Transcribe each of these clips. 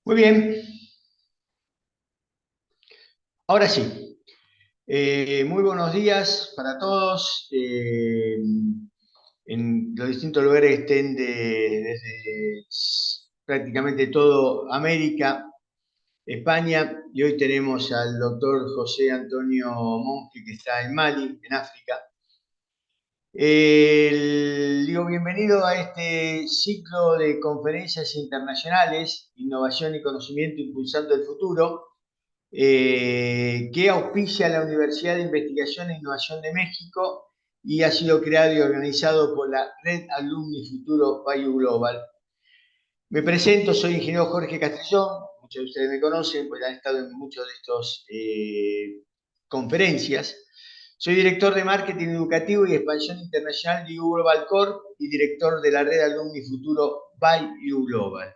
Muy bien, ahora sí. Muy buenos días para todos. En los distintos lugares que estén desde prácticamente todo América, España, y hoy tenemos al doctor José Antonio Monge, que está en Mali, en África. Digo, bienvenido a este ciclo de conferencias internacionales, Innovación y Conocimiento Impulsando el Futuro, que auspicia la Universidad de Investigación e Innovación de México y ha sido creado y organizado por la Red Alumni Futuro Bayou Global. Me presento, soy ingeniero Jorge Castellón, muchos de ustedes me conocen, pues han estado en muchas de estas conferencias. Soy director de Marketing Educativo y Expansión Internacional de U Global Corp y director de la Red Alumni Futuro Bayou Global.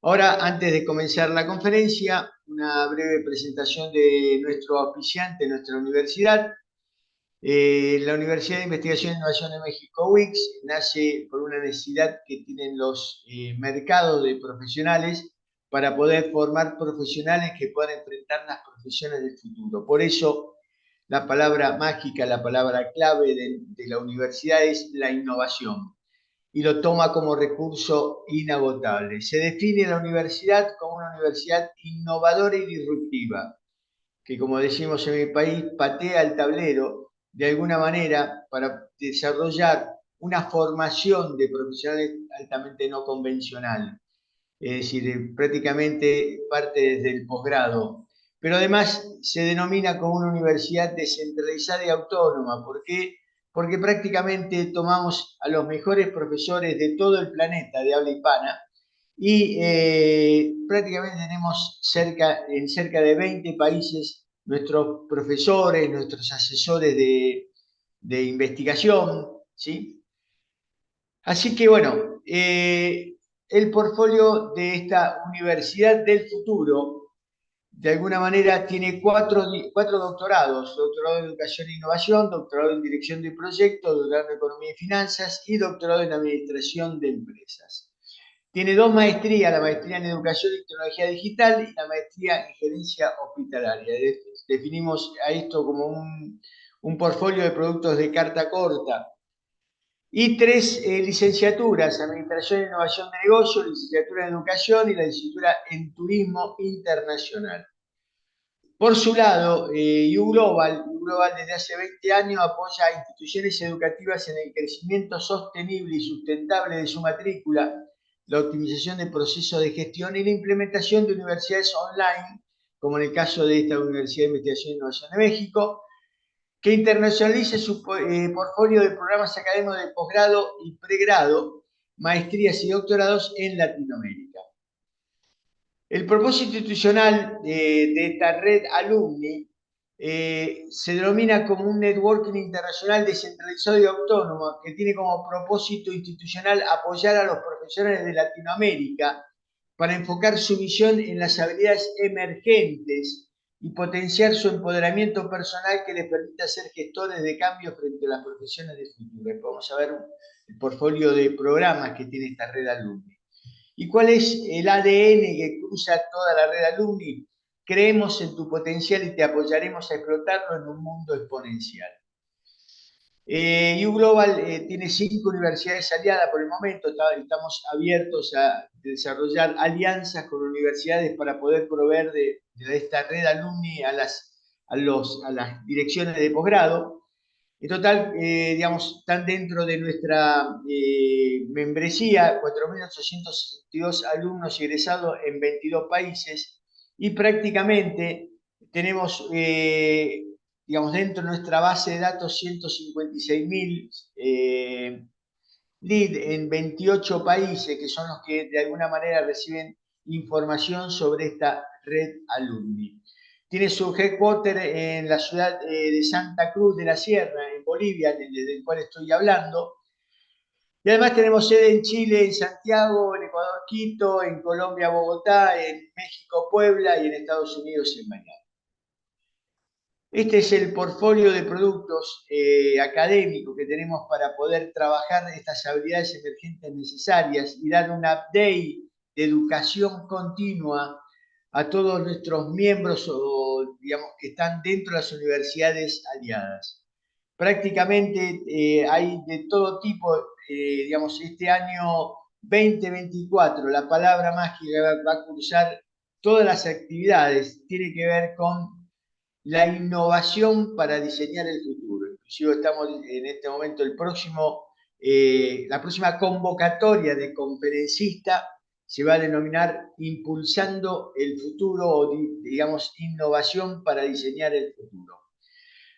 Ahora, antes de comenzar la conferencia, una breve presentación de nuestro auspiciante, nuestra universidad. La Universidad de Investigación e Innovación de México, UICS, nace por una necesidad que tienen los mercados de profesionales para poder formar profesionales que puedan enfrentar las profesiones del futuro. Por eso, la palabra mágica, la palabra clave de la universidad es la innovación y lo toma como recurso inagotable. Se define la universidad como una universidad innovadora y disruptiva, que como decimos en mi país, patea el tablero de alguna manera para desarrollar una formación de profesionales altamente no convencional, es decir, prácticamente parte desde el posgrado. Pero además se denomina como una universidad descentralizada y autónoma. ¿Por qué? Porque prácticamente tomamos a los mejores profesores de todo el planeta de habla hispana y prácticamente tenemos en cerca de 20 países nuestros profesores, nuestros asesores de investigación, ¿sí? Así que bueno, el portfolio de esta Universidad del Futuro, de alguna manera, tiene cuatro doctorados: doctorado en Educación e Innovación, doctorado en Dirección de Proyectos, doctorado en Economía y Finanzas y doctorado en Administración de Empresas. Tiene dos maestrías: la maestría en Educación y Tecnología Digital y la maestría en Gerencia Hospitalaria. Definimos a esto como un portfolio de productos de carta corta. Y tres licenciaturas: Administración e Innovación de Negocio, licenciatura en Educación y la licenciatura en Turismo Internacional. Por su lado, U Global desde hace 20 años apoya a instituciones educativas en el crecimiento sostenible y sustentable de su matrícula, la optimización de procesos de gestión y la implementación de universidades online, como en el caso de esta Universidad de Investigación e Innovación de México, que internacionalice su portfolio de programas académicos de posgrado y pregrado, maestrías y doctorados en Latinoamérica. El propósito institucional de esta red alumni se denomina como un networking internacional descentralizado y autónomo, que tiene como propósito institucional apoyar a los profesionales de Latinoamérica para enfocar su visión en las habilidades emergentes y potenciar su empoderamiento personal, que les permita ser gestores de cambio frente a las profesiones del futuro. Vamos a ver el portfolio de programas que tiene esta red alumni. ¿Y cuál es el ADN que cruza toda la red alumni? Creemos en tu potencial y te apoyaremos a explotarlo en un mundo exponencial. U-Global tiene 5 universidades aliadas por el momento. Estamos abiertos a desarrollar alianzas con universidades para poder proveer de esta red alumni a las direcciones de posgrado. En total, digamos, están dentro de nuestra membresía 4.862 alumnos egresados en 22 países, y prácticamente tenemos, digamos, dentro de nuestra base de datos 156.000 lead en 28 países, que son los que de alguna manera reciben información sobre esta red alumni. Tiene su headquarter en la ciudad de Santa Cruz de la Sierra, en Bolivia, desde el cual estoy hablando. Y además tenemos sede en Chile, en Santiago, en Ecuador, Quito, en Colombia, Bogotá, en México, Puebla, y en Estados Unidos, en Miami. Este es el portfolio de productos académicos que tenemos para poder trabajar estas habilidades emergentes necesarias y dar un update de educación continua a todos nuestros miembros o, digamos, que están dentro de las universidades aliadas. Prácticamente hay de todo tipo, digamos, este año 2024, la palabra mágica va a cruzar todas las actividades, tiene que ver con la innovación para diseñar el futuro. Inclusive estamos en este momento, la próxima convocatoria de conferencista se va a denominar Impulsando el Futuro o, digamos, Innovación para diseñar el futuro.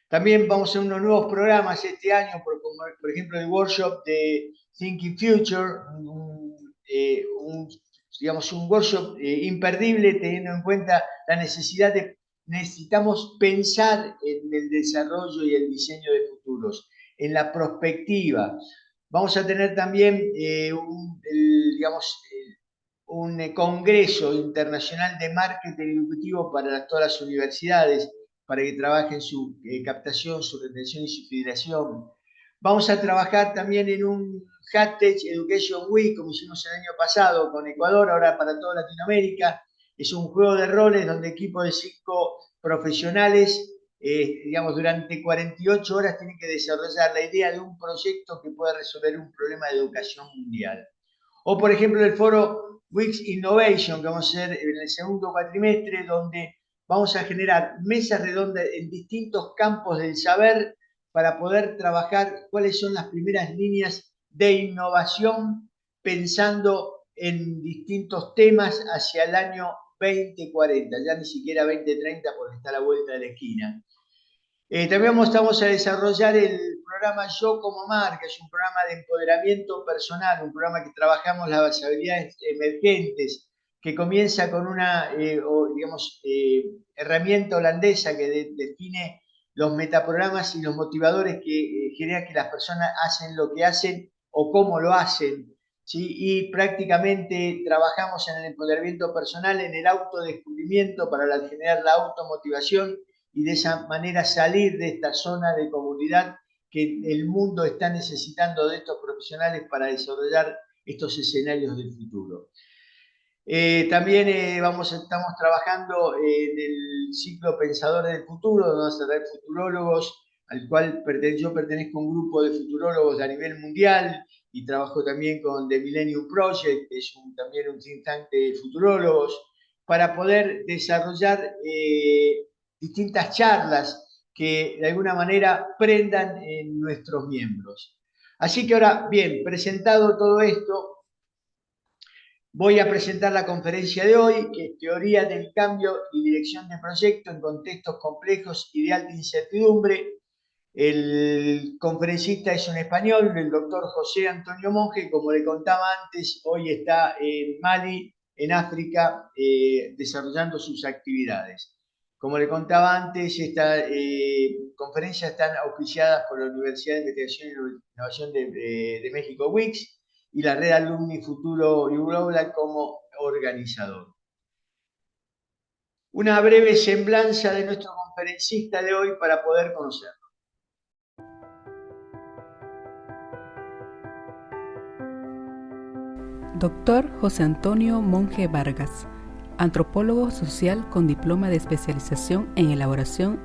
También vamos a hacer unos nuevos programas este año, por ejemplo, el workshop de Thinking Future, digamos, un workshop imperdible teniendo en cuenta la necesidad de necesitamos pensar en el desarrollo y el diseño de futuros, en la prospectiva. Vamos a tener también un congreso internacional de marketing educativo para todas las universidades, para que trabajen su captación, su retención y su fidelización. Vamos a trabajar también en un Hatech Education Week, como hicimos el año pasado con Ecuador, ahora para toda Latinoamérica. Es un juego de roles donde equipos de 5 profesionales, digamos, durante 48 horas tienen que desarrollar la idea de un proyecto que pueda resolver un problema de educación mundial. O, por ejemplo, el foro Wix Innovation, que vamos a hacer en el segundo cuatrimestre, donde vamos a generar mesas redondas en distintos campos del saber para poder trabajar cuáles son las primeras líneas de innovación pensando en distintos temas hacia el año 2040, ya ni siquiera 2030 porque está a la vuelta de la esquina. También vamos a desarrollar el programa Yo como Marca, es un programa de empoderamiento personal, un programa que trabajamos las habilidades emergentes, que comienza con una, herramienta holandesa que define los metaprogramas y los motivadores que generan que las personas hacen lo que hacen o cómo lo hacen, ¿sí? Y prácticamente trabajamos en el empoderamiento personal, en el autodescubrimiento para generar la automotivación y de esa manera salir de esta zona de comodidad que el mundo está necesitando de estos profesionales para desarrollar estos escenarios del futuro. También estamos trabajando en el ciclo Pensadores del Futuro, donde vamos a traer futurólogos, al cual yo pertenezco a un grupo de futurólogos a nivel mundial y trabajo también con The Millennium Project, que es también un think tank de futurólogos, para poder desarrollar distintas charlas que de alguna manera prendan en nuestros miembros. Así que ahora, bien, presentado todo esto, voy a presentar la conferencia de hoy, que es Teoría del Cambio y Dirección de Proyectos en Contextos Complejos y de Alta Incertidumbre. El conferencista es un español, el doctor José Antonio Monge, como le contaba antes, hoy está en Mali, en África, desarrollando sus actividades. Como le contaba antes, esta conferencia está auspiciada por la Universidad de Investigación y Innovación de México, WIX, y la Red Alumni Futuro y Global como organizador. Una breve semblanza de nuestro conferencista de hoy para poder conocerlo. Doctor José Antonio Monge Vargas, antropólogo social con diploma de especialización en elaboración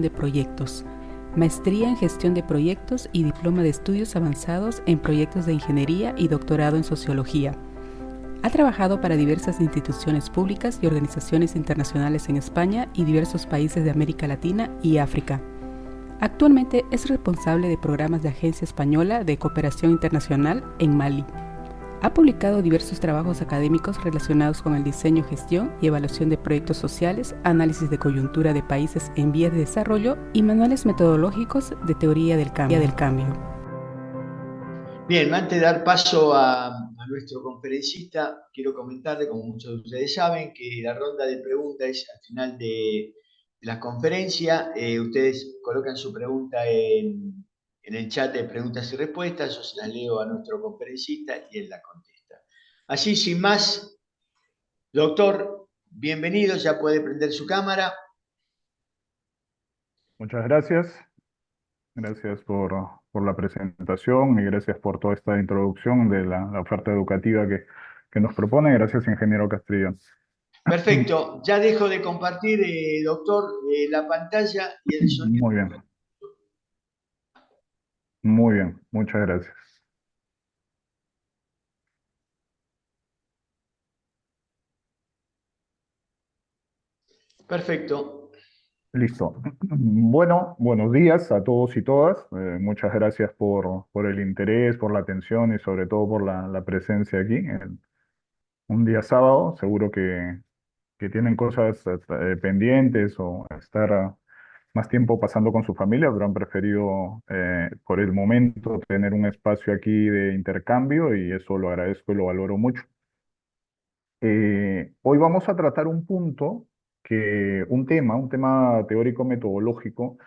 de proyectos, maestría en gestión de proyectos y diploma de estudios avanzados en proyectos de ingeniería y doctorado en sociología. Ha trabajado para diversas instituciones públicas y organizaciones internacionales en España y diversos países de América Latina y África. Actualmente es responsable de programas de Agencia Española de Cooperación Internacional en Mali. Ha publicado diversos trabajos académicos relacionados con el diseño, gestión y evaluación de proyectos sociales, análisis de coyuntura de países en vías de desarrollo y manuales metodológicos de teoría del cambio. Bien, antes de dar paso a nuestro conferencista, quiero comentarle, como muchos de ustedes saben, que la ronda de preguntas es al final de la conferencia. Ustedes colocan su pregunta en el chat de preguntas y respuestas, yo se las leo a nuestro conferencista y él la contesta. Así, sin más, doctor, bienvenido, ya puede prender su cámara. Muchas gracias. Gracias por la presentación y gracias por toda esta introducción de la oferta educativa que que nos propone. Gracias, ingeniero Castrillón. Perfecto, ya dejo de compartir, doctor, la pantalla y el sonido. Muy bien, muy bien, muchas gracias. Perfecto. Listo. Bueno, buenos días a todos y todas. Muchas gracias por el interés, por la atención y sobre todo por la presencia aquí. Un día sábado, seguro que tienen cosas pendientes o estar más tiempo pasando con su familia, pero han preferido por el momento tener un espacio aquí de intercambio y eso lo agradezco y lo valoro mucho. Hoy vamos a tratar un punto un tema teórico metodológico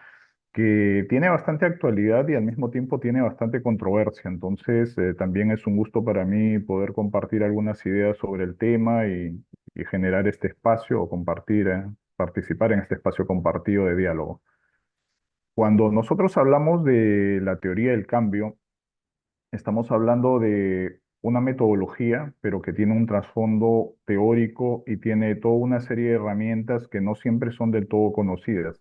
que tiene bastante actualidad y al mismo tiempo tiene bastante controversia. Entonces, también es un gusto para mí poder compartir algunas ideas sobre el tema y generar este espacio o participar en este espacio compartido de diálogo. Cuando nosotros hablamos de la teoría del cambio, estamos hablando de una metodología, pero que tiene un trasfondo teórico y tiene toda una serie de herramientas que no siempre son del todo conocidas.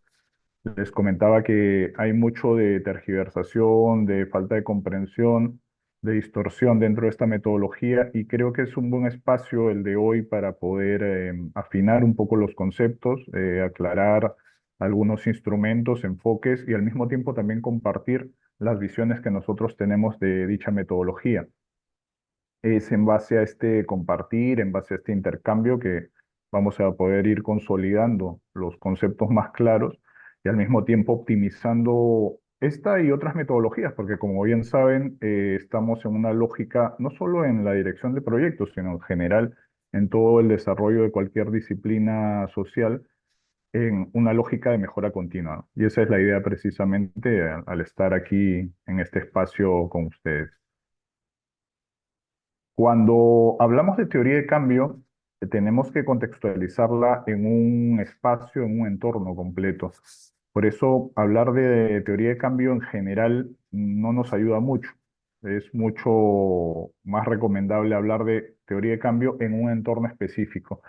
Les comentaba que hay mucho de tergiversación, de falta de comprensión, de distorsión dentro de esta metodología y creo que es un buen espacio el de hoy para poder afinar un poco los conceptos, aclarar algunos instrumentos, enfoques y al mismo tiempo también compartir las visiones que nosotros tenemos de dicha metodología. Es en base a este compartir, en base a este intercambio que vamos a poder ir consolidando los conceptos más claros y al mismo tiempo optimizando esta y otras metodologías, porque como bien saben, estamos en una lógica no solo en la dirección de proyectos, sino en general en todo el desarrollo de cualquier disciplina social, en una lógica de mejora continua. Y esa es la idea precisamente al estar aquí en este espacio con ustedes. Cuando hablamos de teoría de cambio, tenemos que contextualizarla en un espacio, en un entorno completo. Por eso, hablar de teoría de cambio en general no nos ayuda mucho. Es mucho más recomendable hablar de teoría de cambio en un entorno específico.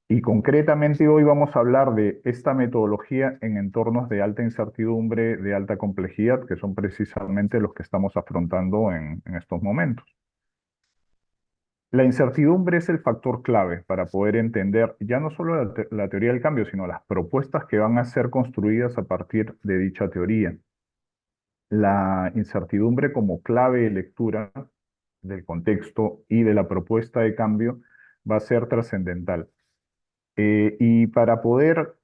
Y concretamente hoy vamos a hablar de esta metodología en entornos de alta incertidumbre, de alta complejidad, que son precisamente los que estamos afrontando en estos momentos. La incertidumbre es el factor clave para poder entender ya no solo la teoría del cambio, sino las propuestas que van a ser construidas a partir de dicha teoría. La incertidumbre como clave de lectura del contexto y de la propuesta de cambio va a ser trascendental. Y para poder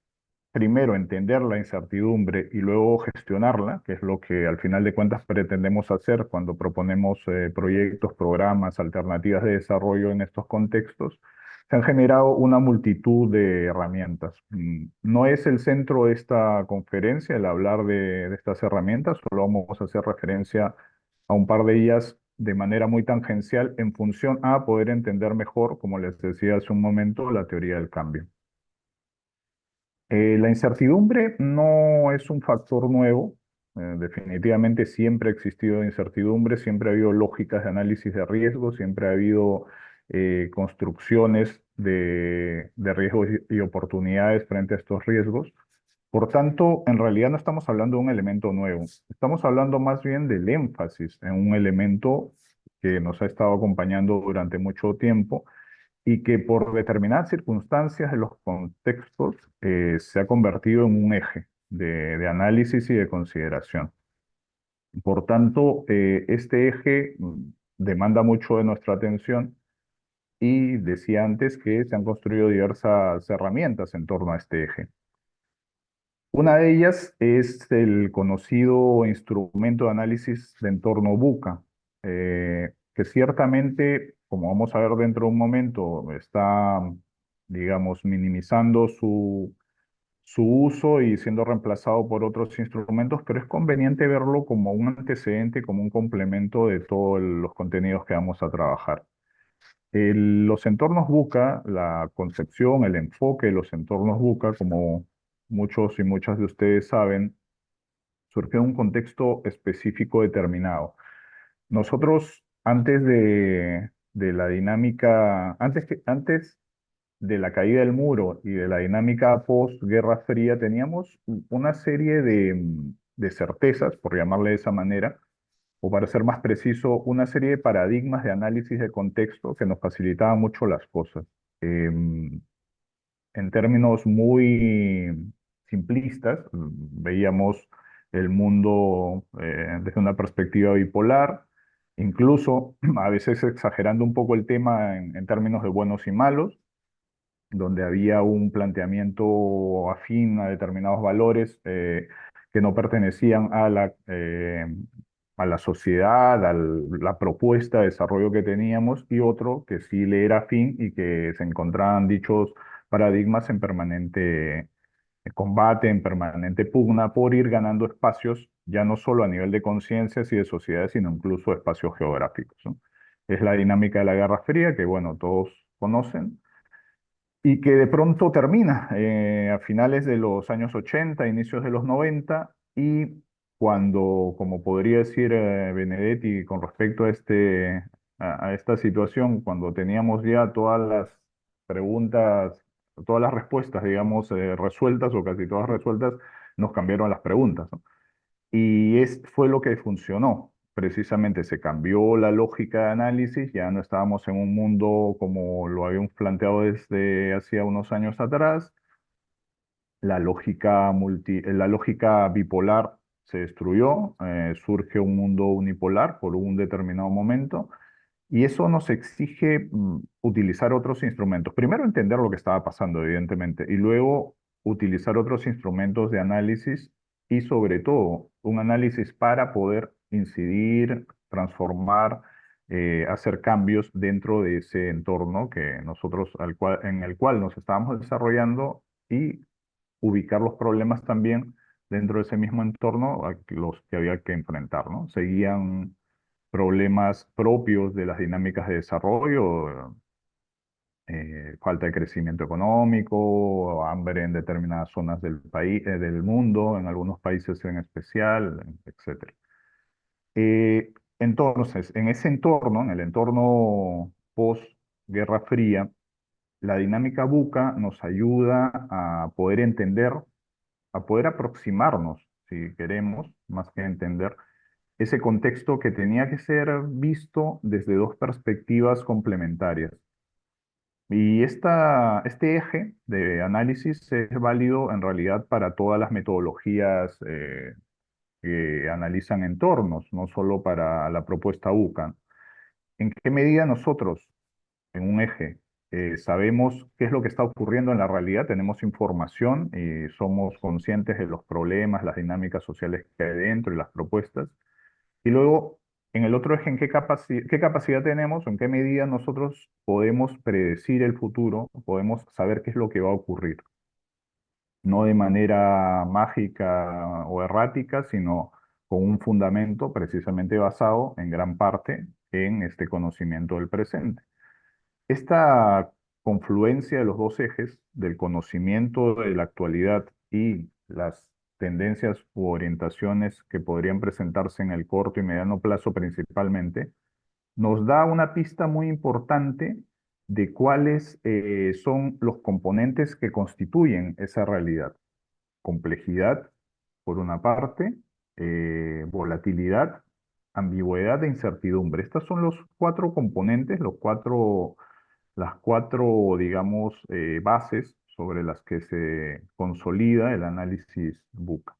primero entender la incertidumbre y luego gestionarla, que es lo que al final de cuentas pretendemos hacer cuando proponemos proyectos, programas, alternativas de desarrollo en estos contextos, se han generado una multitud de herramientas. No es el centro de esta conferencia el hablar de estas herramientas, solo vamos a hacer referencia a un par de ellas de manera muy tangencial en función a poder entender mejor, como les decía hace un momento, la teoría del cambio. La incertidumbre no es un factor nuevo. Definitivamente siempre ha existido incertidumbre, siempre ha habido lógicas de análisis de riesgo, siempre ha habido construcciones de riesgos y oportunidades frente a estos riesgos. Por tanto, en realidad no estamos hablando de un elemento nuevo, estamos hablando más bien del énfasis en un elemento que nos ha estado acompañando durante mucho tiempo y que por determinadas circunstancias de los contextos se ha convertido en un eje de análisis y de consideración. Por tanto, este eje demanda mucho de nuestra atención y decía antes que se han construido diversas herramientas en torno a este eje. Una de ellas es el conocido instrumento de análisis de entorno BUCA, que ciertamente, como vamos a ver dentro de un momento, está, digamos, minimizando su uso y siendo reemplazado por otros instrumentos, pero es conveniente verlo como un antecedente, como un complemento de todos los contenidos que vamos a trabajar. Los entornos BUCA, la concepción, el enfoque de los entornos BUCA, como muchos y muchas de ustedes saben, surgió en un contexto específico determinado. Nosotros, antes de la dinámica, antes de la caída del muro y de la dinámica post-Guerra Fría, teníamos una serie de certezas, por llamarle de esa manera, o para ser más preciso, una serie de paradigmas de análisis de contexto que nos facilitaban mucho las cosas. Em, en términos muy simplistas, veíamos el mundo desde una perspectiva bipolar, incluso a veces exagerando un poco el tema en términos de buenos y malos, donde había un planteamiento afín a determinados valores que no pertenecían a la sociedad, a la propuesta de desarrollo que teníamos, y otro que sí le era afín y que se encontraban dichos paradigmas en permanente combate, en permanente pugna por ir ganando espacios, ya no solo a nivel de conciencias y de sociedades, sino incluso espacios geográficos, ¿no? Es la dinámica de la Guerra Fría, que bueno, todos conocen, y que de pronto termina a finales de los años 80, inicios de los 90, y cuando, como podría decir Benedetti con respecto a, a esta situación, cuando teníamos ya todas las preguntas, todas las respuestas, digamos, resueltas o casi todas resueltas, nos cambiaron las preguntas, ¿no? Y fue lo que funcionó. Precisamente se cambió la lógica de análisis, ya no estábamos en un mundo como lo habíamos planteado desde hacía unos años atrás. La lógica bipolar se destruyó, surge un mundo unipolar por un determinado momento, y eso nos exige utilizar otros instrumentos. Primero entender lo que estaba pasando, evidentemente, y luego utilizar otros instrumentos de análisis y sobre todo un análisis para poder incidir, transformar, hacer cambios dentro de ese entorno que nosotros, en el cual nos estábamos desarrollando, y ubicar los problemas también dentro de ese mismo entorno a los que había que enfrentar, ¿no? Seguían problemas propios de las dinámicas de desarrollo, falta de crecimiento económico, hambre en determinadas zonas del país, del mundo, en algunos países en especial, etcétera. Entonces, en ese entorno, en el entorno post-Guerra Fría, la dinámica buca nos ayuda a poder entender, a poder aproximarnos, si queremos, más que entender, ese contexto que tenía que ser visto desde dos perspectivas complementarias. Y este eje de análisis es válido en realidad para todas las metodologías que analizan entornos, no solo para la propuesta UCA. ¿En qué medida nosotros, en un eje, sabemos qué es lo que está ocurriendo en la realidad, tenemos información y somos conscientes de los problemas, las dinámicas sociales que hay dentro y las propuestas? Y luego, en el otro eje, ¿en qué capacidad tenemos o en qué medida nosotros podemos predecir el futuro, podemos saber qué es lo que va a ocurrir? No de manera mágica o errática, sino con un fundamento precisamente basado en gran parte en este conocimiento del presente. Esta confluencia de los dos ejes, del conocimiento de la actualidad y las tendencias u orientaciones que podrían presentarse en el corto y mediano plazo principalmente, nos da una pista muy importante de cuáles son los componentes que constituyen esa realidad. Complejidad, por una parte, volatilidad, ambigüedad e incertidumbre. Estos son los cuatro componentes, las cuatro, digamos, bases sobre las que se consolida el análisis buca.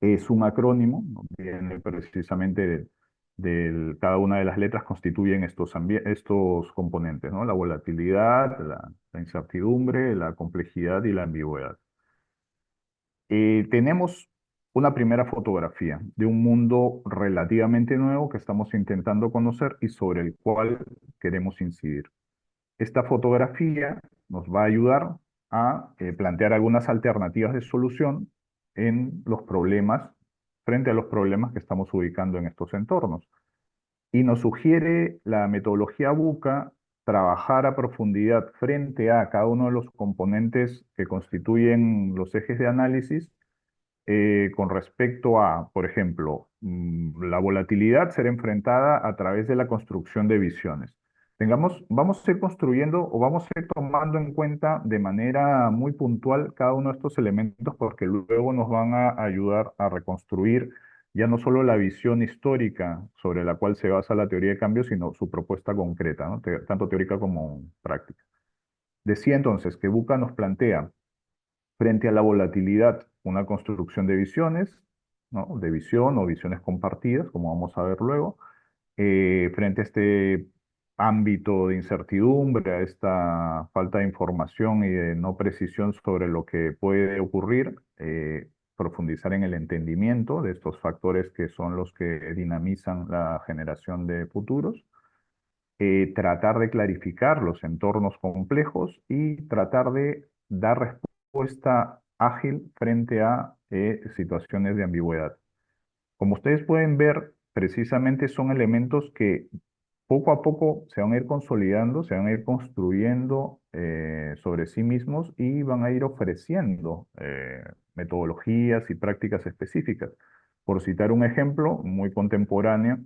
Es un acrónimo, ¿no? Viene precisamente cada una de las letras constituyen estos componentes, ¿no? La volatilidad, la incertidumbre, la complejidad y la ambigüedad. Tenemos una primera fotografía de un mundo relativamente nuevo que estamos intentando conocer y sobre el cual queremos incidir. Esta fotografía nos va a ayudar a plantear algunas alternativas de solución en los problemas, frente a los problemas que estamos ubicando en estos entornos. Y nos sugiere la metodología buca trabajar a profundidad frente a cada uno de los componentes que constituyen los ejes de análisis, con respecto a, por ejemplo, la volatilidad ser enfrentada a través de la construcción de visiones. vamos a ir construyendo o vamos a ir tomando en cuenta de manera muy puntual cada uno de estos elementos porque luego nos van a ayudar a reconstruir ya no solo la visión histórica sobre la cual se basa la teoría de cambio, sino su propuesta concreta, ¿no? Tanto teórica como práctica. Decía entonces que Buca nos plantea frente a la volatilidad una construcción de visiones, ¿no? De visión o visiones compartidas, como vamos a ver luego frente a este ámbito de incertidumbre, a esta falta de información y de no precisión sobre lo que puede ocurrir, profundizar en el entendimiento de estos factores que son los que dinamizan la generación de futuros, tratar de clarificar los entornos complejos y tratar de dar respuesta ágil frente a situaciones de ambigüedad. Como ustedes pueden ver, precisamente son elementos que poco a poco se van a ir consolidando, se van a ir construyendo sobre sí mismos y van a ir ofreciendo metodologías y prácticas específicas. Por citar un ejemplo muy contemporáneo,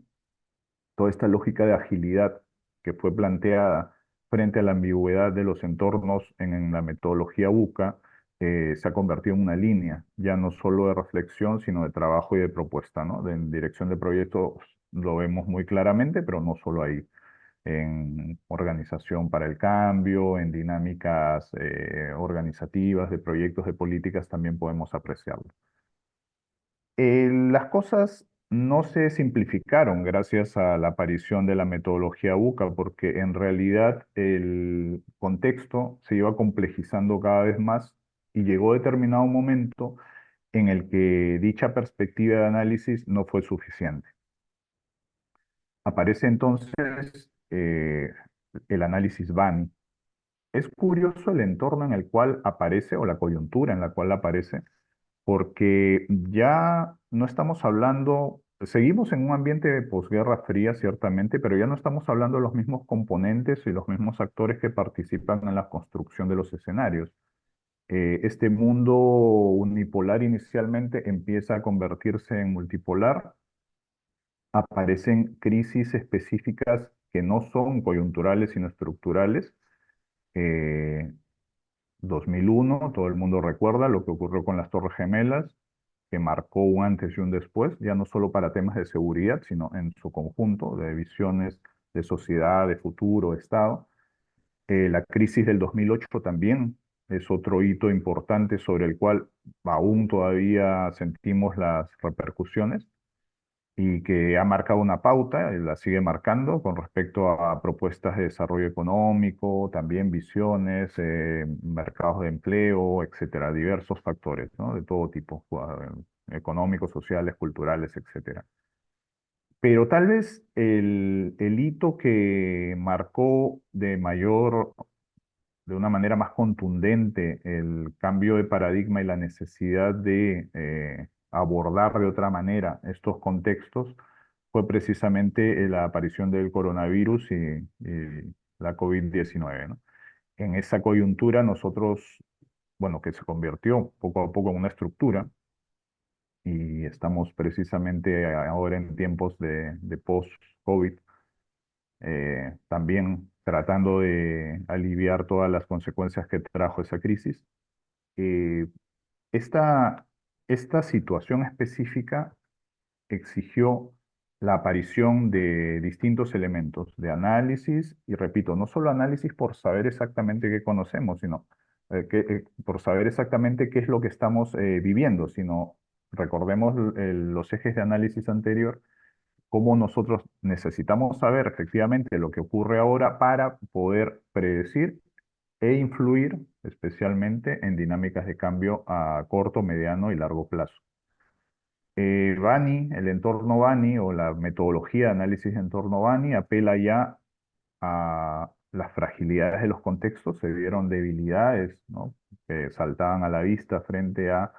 toda esta lógica de agilidad que fue planteada frente a la ambigüedad de los entornos en la metodología BUCA, se ha convertido en una línea, ya no solo de reflexión, sino de trabajo y de propuesta, ¿no? En dirección de proyectos lo vemos muy claramente, pero no solo ahí. En organización para el cambio, en dinámicas organizativas de proyectos de políticas también podemos apreciarlo. Las cosas no se simplificaron gracias a la aparición de la metodología UCA, porque en realidad el contexto se iba complejizando cada vez más y llegó determinado momento en el que dicha perspectiva de análisis no fue suficiente. Aparece entonces el análisis Bani. Es curioso el entorno en el cual aparece o la coyuntura en la cual aparece porque ya no estamos hablando, seguimos en un ambiente de posguerra fría, ciertamente, pero ya no estamos hablando de los mismos componentes y los mismos actores que participan en la construcción de los escenarios. Este mundo unipolar inicialmente empieza a convertirse en multipolar, aparecen crisis específicas que no son coyunturales sino estructurales. Eh, 2001, todo el mundo recuerda lo que ocurrió con las Torres Gemelas, que marcó un antes y un después, ya no solo para temas de seguridad, sino en su conjunto de visiones de sociedad, de futuro, de Estado. La crisis del 2008 también es otro hito importante sobre el cual aún todavía sentimos las repercusiones y que ha marcado una pauta, y la sigue marcando con respecto a propuestas de desarrollo económico, también visiones, mercados de empleo, etcétera, diversos factores, ¿no? De todo tipo, económicos, sociales, culturales, etcétera. Pero tal vez el hito que marcó de una manera más contundente el cambio de paradigma y la necesidad de abordar de otra manera estos contextos fue precisamente la aparición del coronavirus y la COVID-19, ¿no? En esa coyuntura nosotros, bueno, que se convirtió poco a poco en una estructura y estamos precisamente ahora en tiempos de post-COVID, también tratando de aliviar todas las consecuencias que trajo esa crisis. Eh, esta, esta situación específica exigió la aparición de distintos elementos de análisis, y repito, no solo análisis por saber exactamente qué conocemos, sino por saber exactamente qué es lo que estamos viviendo, sino recordemos los ejes de análisis anterior, cómo nosotros necesitamos saber efectivamente lo que ocurre ahora para poder predecir e influir especialmente en dinámicas de cambio a corto, mediano y largo plazo. Bani, el entorno Bani o la metodología de análisis de entorno Bani apela ya a las fragilidades de los contextos, se vieron debilidades, ¿no? Que saltaban a la vista frente a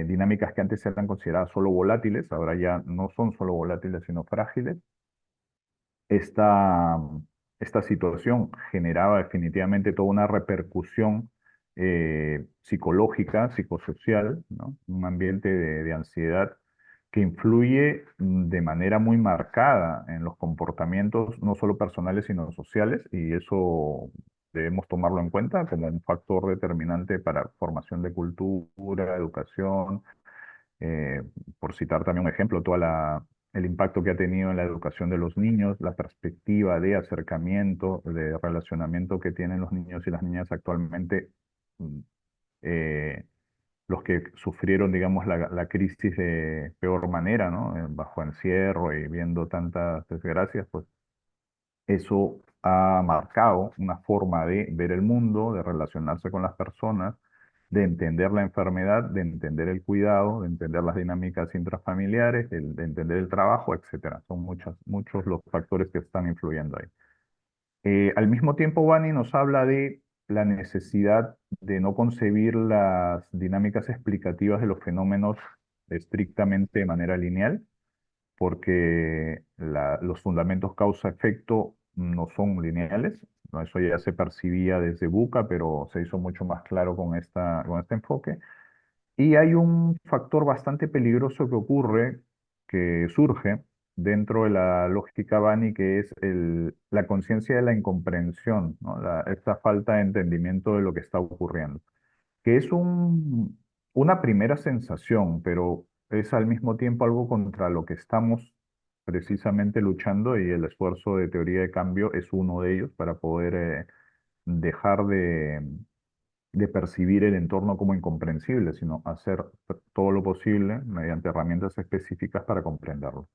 dinámicas que antes eran consideradas solo volátiles, ahora ya no son solo volátiles, sino frágiles. Esta, esta situación generaba definitivamente toda una repercusión psicológica, psicosocial, ¿no? Un ambiente de ansiedad que influye de manera muy marcada en los comportamientos, no solo personales, sino sociales, y eso debemos tomarlo en cuenta como un factor determinante para formación de cultura, educación, eh, por citar también un ejemplo, el impacto que ha tenido en la educación de los niños, la perspectiva de acercamiento, de relacionamiento que tienen los niños y las niñas actualmente, mm, eh, los que sufrieron, digamos, la crisis de peor manera, ¿no? Bajo encierro y viendo tantas desgracias, pues eso ha marcado una forma de ver el mundo, de relacionarse con las personas, de entender la enfermedad, de entender el cuidado, de entender las dinámicas intrafamiliares, de entender el trabajo, etcétera. Son muchos los factores que están influyendo ahí. Al mismo tiempo, Bani nos habla de la necesidad de no concebir las dinámicas explicativas de los fenómenos estrictamente de manera lineal, porque los fundamentos causa-efecto no son lineales, ¿no? Eso ya se percibía desde Buca, pero se hizo mucho más claro con este enfoque. Y hay un factor bastante peligroso que ocurre, que surge dentro de la lógica Bani, que es la conciencia de la incomprensión, ¿no? Esta falta de entendimiento de lo que está ocurriendo, que es una primera sensación, pero es al mismo tiempo algo contra lo que estamos precisamente luchando, y el esfuerzo de teoría de cambio es uno de ellos para poder dejar de percibir el entorno como incomprensible, sino hacer todo lo posible mediante herramientas específicas para comprenderlo.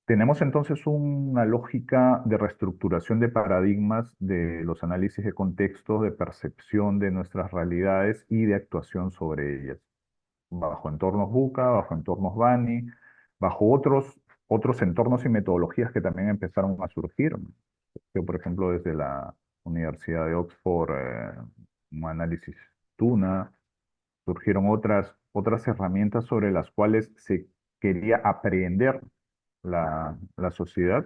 Tenemos entonces una lógica de reestructuración de paradigmas de los análisis de contextos, de percepción de nuestras realidades y de actuación sobre ellas, bajo entornos VUCA, bajo entornos BANI, bajo otros entornos y metodologías que también empezaron a surgir. Yo, por ejemplo, desde la Universidad de Oxford, un análisis TUNA, surgieron otras herramientas sobre las cuales se quería aprender la sociedad,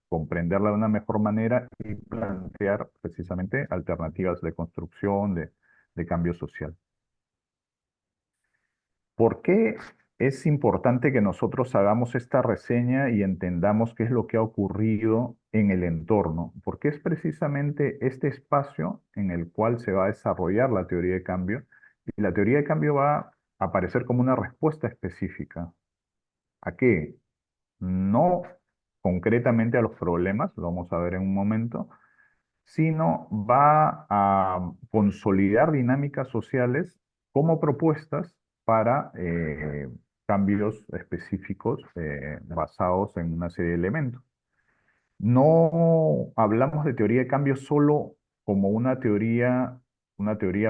comprenderla de una mejor manera y plantear precisamente alternativas de construcción, de cambio social. ¿Por qué es importante que nosotros hagamos esta reseña y entendamos qué es lo que ha ocurrido en el entorno? Porque es precisamente este espacio en el cual se va a desarrollar la teoría de cambio, y la teoría de cambio va a aparecer como una respuesta específica. ¿A qué? No concretamente a los problemas, lo vamos a ver en un momento, sino va a consolidar dinámicas sociales como propuestas para cambios específicos basados en una serie de elementos. No hablamos de teoría de cambio solo como una teoría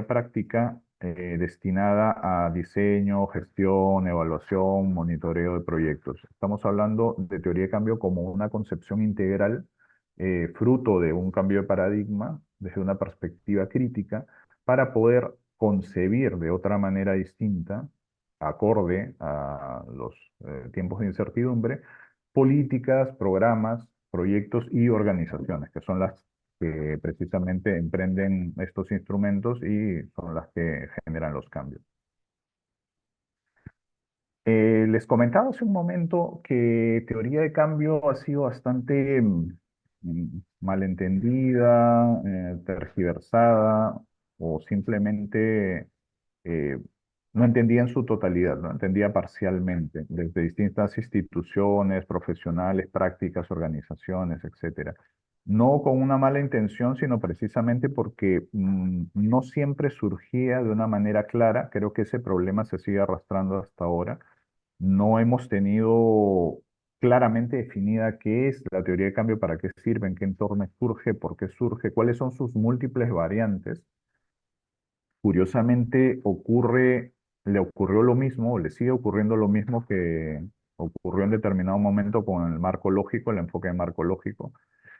práctica destinada a diseño, gestión, evaluación, monitoreo de proyectos. Estamos hablando de teoría de cambio como una concepción integral, fruto de un cambio de paradigma desde una perspectiva crítica, para poder concebir de otra manera distinta, acorde a los tiempos de incertidumbre, políticas, programas, proyectos y organizaciones, que son las que precisamente emprenden estos instrumentos y son las que generan los cambios. Les comentaba hace un momento que teoría de cambio ha sido bastante malentendida, tergiversada, o simplemente eh, no entendía en su totalidad, no entendía parcialmente, desde distintas instituciones, profesionales, prácticas, organizaciones, etcétera. No con una mala intención, sino precisamente porque no siempre surgía de una manera clara. Creo que ese problema se sigue arrastrando hasta ahora. No hemos tenido claramente definida qué es la teoría de cambio, para qué sirve, en qué entorno surge, por qué surge, cuáles son sus múltiples variantes. Curiosamente le ocurrió lo mismo, o le sigue ocurriendo lo mismo que ocurrió en determinado momento con el marco lógico, el enfoque de marco lógico.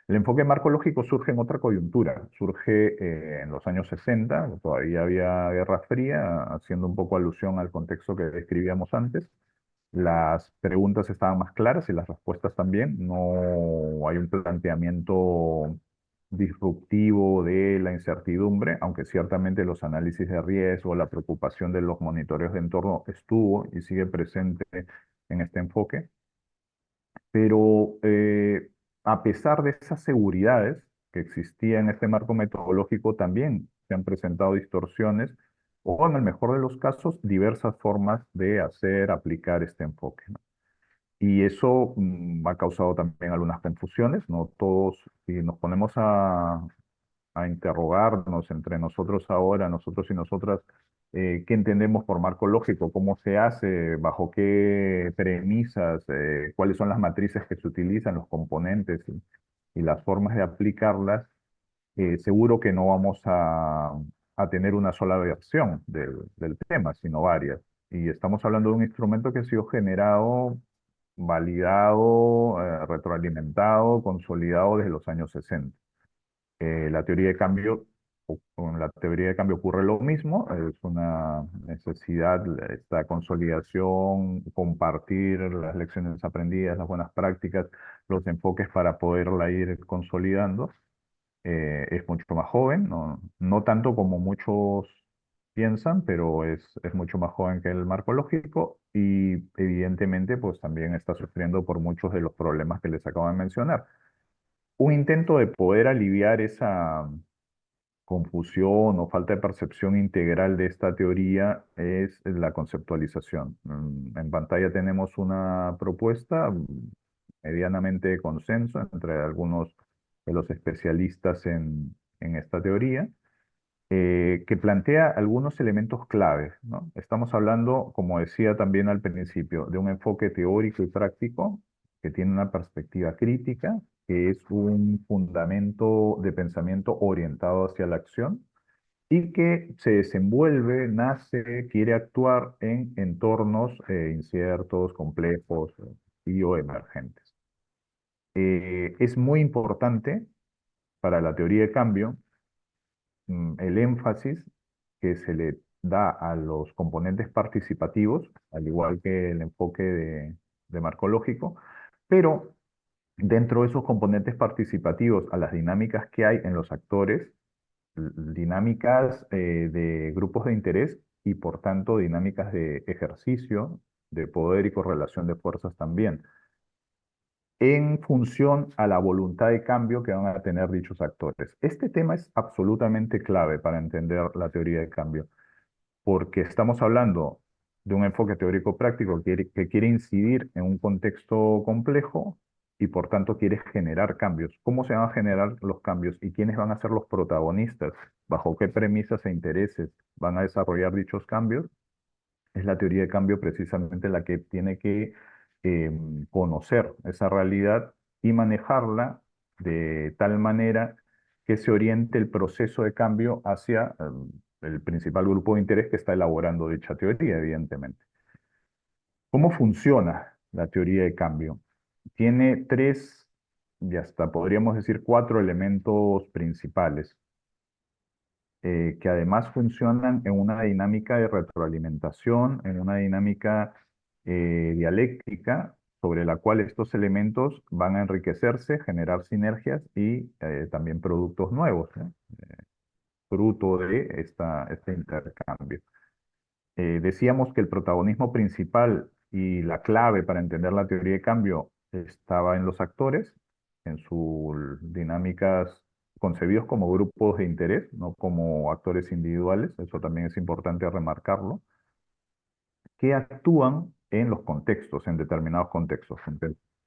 El enfoque de marco lógico surge en otra coyuntura, surge en los años 60, todavía había Guerra Fría, haciendo un poco alusión al contexto que describíamos antes. Las preguntas estaban más claras y las respuestas también. No hay un planteamiento disruptivo de la incertidumbre, aunque ciertamente los análisis de riesgo, la preocupación de los monitoreos de entorno estuvo y sigue presente en este enfoque. Pero a pesar de esas seguridades que existían en este marco metodológico, también se han presentado distorsiones o, en el mejor de los casos, diversas formas de hacer, aplicar este enfoque, ¿no? Y eso ha causado también algunas confusiones, ¿no? Todos, si nos ponemos a interrogarnos entre nosotros ahora, nosotros y nosotras, qué entendemos por marco lógico, cómo se hace, bajo qué premisas, cuáles son las matrices que se utilizan, los componentes y las formas de aplicarlas, seguro que no vamos a tener una sola versión del tema, sino varias. Y estamos hablando de un instrumento que ha sido generado, validado, retroalimentado, consolidado desde los años 60. La teoría de cambio, con la teoría de cambio ocurre lo mismo, es una necesidad, esta consolidación, compartir las lecciones aprendidas, las buenas prácticas, los enfoques para poderla ir consolidando. Es mucho más joven, no tanto como muchos piensan, pero es mucho más joven que el marco lógico y evidentemente pues también está sufriendo por muchos de los problemas que les acabo de mencionar. Un intento de poder aliviar esa confusión o falta de percepción integral de esta teoría es la conceptualización. En pantalla tenemos una propuesta medianamente de consenso entre algunos de los especialistas en esta teoría, que plantea algunos elementos claves, ¿no? Estamos hablando, como decía también al principio, de un enfoque teórico y práctico que tiene una perspectiva crítica, que es un fundamento de pensamiento orientado hacia la acción y que se desenvuelve, nace, quiere actuar en entornos inciertos, complejos y o emergentes. Es muy importante para la teoría de cambio el énfasis que se le da a los componentes participativos, al igual que el enfoque de marco lógico, pero dentro de esos componentes participativos, a las dinámicas que hay en los actores, dinámicas de grupos de interés y por tanto dinámicas de ejercicio, de poder y correlación de fuerzas también, en función a la voluntad de cambio que van a tener dichos actores. Este tema es absolutamente clave para entender la teoría de cambio, porque estamos hablando de un enfoque teórico práctico que quiere incidir en un contexto complejo y por tanto quiere generar cambios. ¿Cómo se van a generar los cambios y quiénes van a ser los protagonistas? ¿Bajo qué premisas e intereses van a desarrollar dichos cambios? Es la teoría de cambio precisamente la que tiene que conocer esa realidad y manejarla de tal manera que se oriente el proceso de cambio hacia el principal grupo de interés que está elaborando dicha teoría, evidentemente. ¿Cómo funciona la teoría de cambio? Tiene tres, y hasta podríamos decir cuatro elementos principales que además funcionan en una dinámica de retroalimentación, en una dinámica dialéctica sobre la cual estos elementos van a enriquecerse, generar sinergias y también productos nuevos, ¿no? Fruto de este intercambio. Decíamos que el protagonismo principal y la clave para entender la teoría de cambio estaba en los actores, en sus dinámicas concebidos como grupos de interés, no como actores individuales, eso también es importante remarcarlo, que actúan en los contextos, en determinados contextos,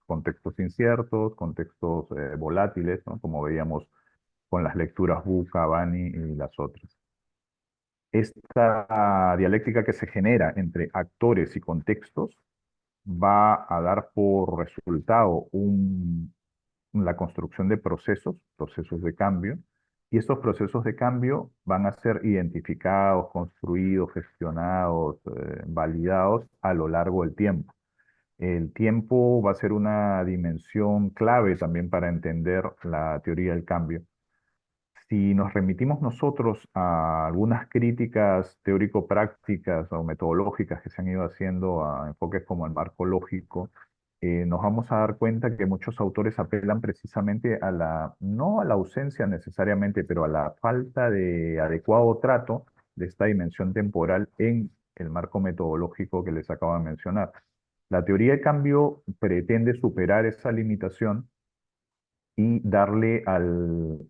contextos inciertos, contextos volátiles, ¿no? Como veíamos con las lecturas Buca, Bani y las otras. Esta dialéctica que se genera entre actores y contextos va a dar por resultado la construcción de procesos de cambio, y estos procesos de cambio van a ser identificados, construidos, gestionados, validados a lo largo del tiempo. El tiempo va a ser una dimensión clave también para entender la teoría del cambio. Si nos remitimos nosotros a algunas críticas teórico-prácticas o metodológicas que se han ido haciendo a enfoques como el marco lógico, nos vamos a dar cuenta que muchos autores apelan precisamente a no a la ausencia necesariamente, pero a la falta de adecuado trato de esta dimensión temporal en el marco metodológico que les acabo de mencionar. La teoría de cambio pretende superar esa limitación y darle a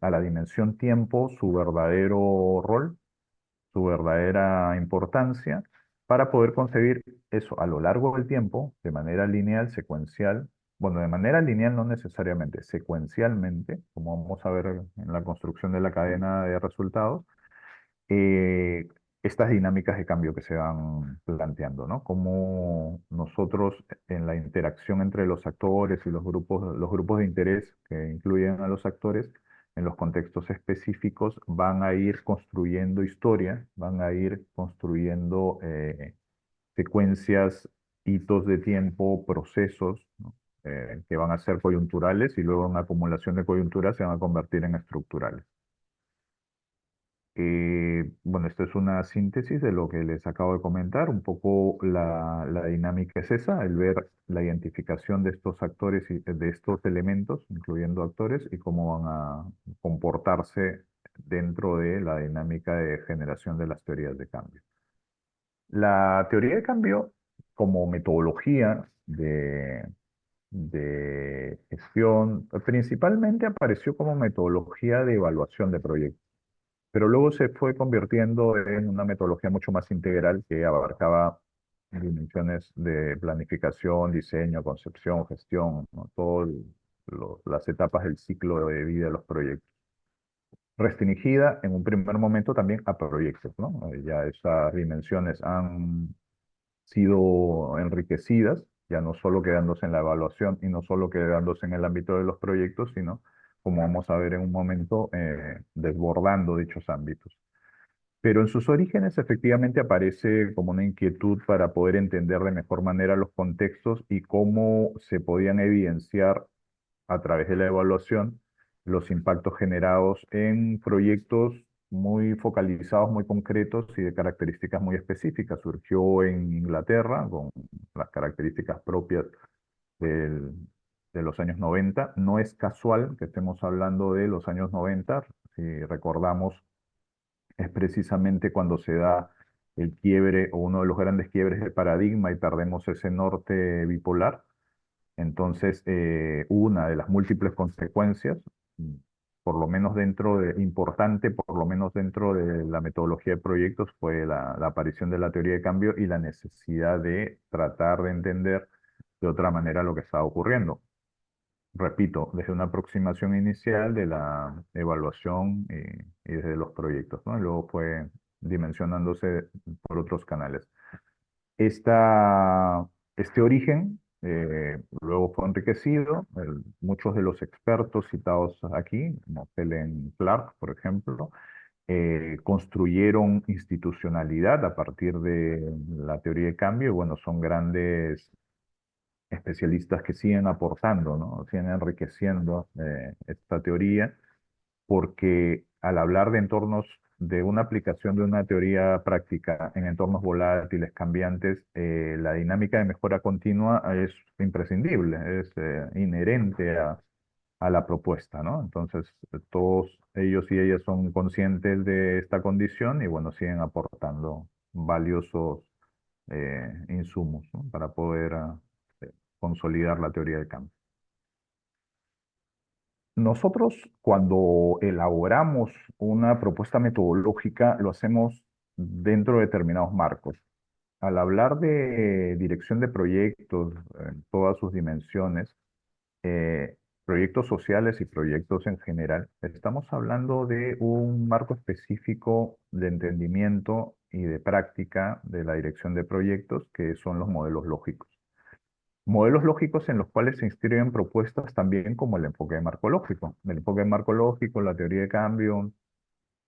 la dimensión tiempo su verdadero rol, su verdadera importancia, para poder concebir eso a lo largo del tiempo, de manera lineal, secuencial. Bueno, de manera lineal no necesariamente, secuencialmente, como vamos a ver en la construcción de la cadena de resultados, eh, estas dinámicas de cambio que se van planteando, ¿no? Cómo nosotros en la interacción entre los actores y los grupos de interés que incluyen a los actores en los contextos específicos van a ir construyendo historia, van a ir construyendo secuencias, hitos de tiempo, procesos, ¿no? Que van a ser coyunturales y luego en acumulación de coyunturas se van a convertir en estructurales. Bueno, esto es una síntesis de lo que les acabo de comentar. Un poco la dinámica es esa, el ver la identificación de estos actores y de estos elementos, incluyendo actores, y cómo van a comportarse dentro de la dinámica de generación de las teorías de cambio. La teoría de cambio, como metodología de gestión, principalmente apareció como metodología de evaluación de proyectos, pero luego se fue convirtiendo en una metodología mucho más integral que abarcaba dimensiones de planificación, diseño, concepción, gestión, ¿no? Todas las etapas del ciclo de vida de los proyectos. Restringida en un primer momento también a proyectos, ¿no? Ya esas dimensiones han sido enriquecidas, ya no solo quedándose en la evaluación y no solo quedándose en el ámbito de los proyectos, sino, como vamos a ver en un momento, desbordando dichos ámbitos. Pero en sus orígenes efectivamente aparece como una inquietud para poder entender de mejor manera los contextos y cómo se podían evidenciar a través de la evaluación los impactos generados en proyectos muy focalizados, muy concretos y de características muy específicas. Surgió en Inglaterra con las características propias del- de los años 90. No es casual que estemos hablando de los años 90. Si recordamos, es precisamente cuando se da el quiebre o uno de los grandes quiebres de paradigma y perdemos ese norte bipolar. Entonces, una de las múltiples consecuencias, mm, por lo menos importante, por lo menos dentro de la metodología de proyectos, fue la aparición de la teoría de cambio y la necesidad de tratar de entender de otra manera lo que estaba ocurriendo. Repito, desde una aproximación inicial de la evaluación y desde los proyectos, ¿no? Y luego fue dimensionándose por otros canales. Este origen luego fue enriquecido. Muchos de los expertos citados aquí, como Helen Clark, por ejemplo, construyeron institucionalidad a partir de la teoría de cambio y bueno, son grandes especialistas que siguen aportando, ¿no? Siguen enriqueciendo esta teoría porque al hablar de entornos, de una aplicación de una teoría práctica en entornos volátiles, cambiantes, la dinámica de mejora continua es imprescindible, es inherente a la propuesta, ¿no? Entonces, todos ellos y ellas son conscientes de esta condición y, bueno, siguen aportando valiosos insumos, ¿no? Para poder consolidar la teoría del cambio. Nosotros, cuando elaboramos una propuesta metodológica, lo hacemos dentro de determinados marcos. Al hablar de dirección de proyectos en todas sus dimensiones, proyectos sociales y proyectos en general, estamos hablando de un marco específico de entendimiento y de práctica de la dirección de proyectos, que son los modelos lógicos. Modelos lógicos en los cuales se inscriben propuestas también como el enfoque de marco lógico. El enfoque de marco lógico, la teoría de cambio,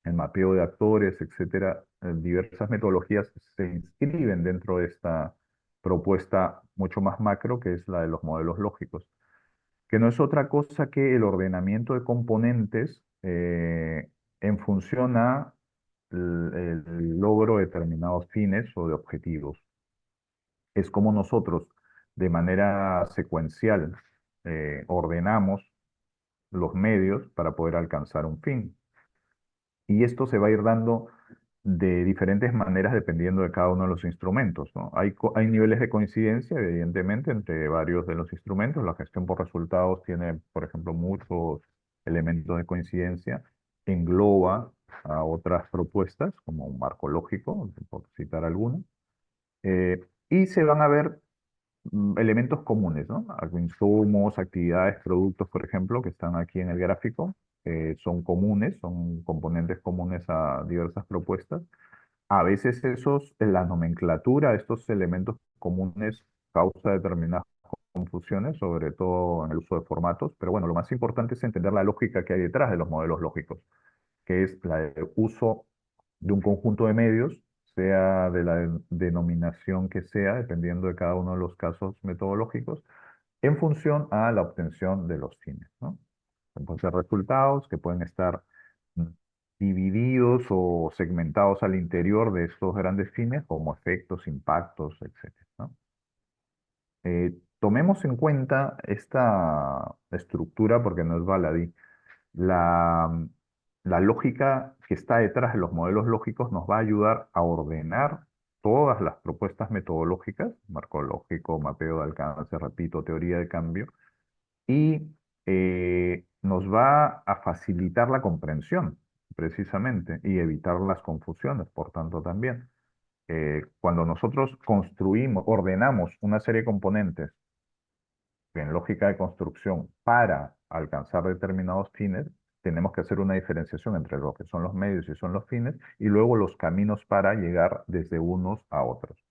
el mapeo de actores, etcétera, diversas metodologías se inscriben dentro de esta propuesta mucho más macro que es la de los modelos lógicos, que no es otra cosa que el ordenamiento de componentes en función a el logro de determinados fines o de objetivos. Es como nosotros de manera secuencial ordenamos los medios para poder alcanzar un fin. Y esto se va a ir dando de diferentes maneras dependiendo de cada uno de los instrumentos, ¿no? Hay niveles de coincidencia, evidentemente, entre varios de los instrumentos. La gestión por resultados tiene, por ejemplo, muchos elementos de coincidencia. Engloba a otras propuestas, como un marco lógico, por citar algunas. Y se van a ver elementos comunes, ¿no? Insumos, actividades, productos, por ejemplo, que están aquí en el gráfico, son comunes, son componentes comunes a diversas propuestas. A veces la nomenclatura de estos elementos comunes causa determinadas confusiones, sobre todo en el uso de formatos, pero bueno, lo más importante es entender la lógica que hay detrás de los modelos lógicos, que es el uso de un conjunto de medios, sea de la denominación que sea, dependiendo de cada uno de los casos metodológicos, en función a la obtención de los fines, ¿no? Pueden ser resultados que pueden estar mm, divididos o segmentados al interior de estos grandes fines, como efectos, impactos, etcétera, ¿no? Tomemos en cuenta esta estructura porque no es baladí. La, la lógica que está detrás de los modelos lógicos nos va a ayudar a ordenar todas las propuestas metodológicas, marco lógico, mapeo de alcance, repito, teoría de cambio, y nos va a facilitar la comprensión, precisamente, y evitar las confusiones, por tanto, también. Cuando nosotros construimos, ordenamos una serie de componentes en lógica de construcción para alcanzar determinados fines, tenemos que hacer una diferenciación entre lo que son los medios y son los fines, y luego los caminos para llegar desde unos a otros.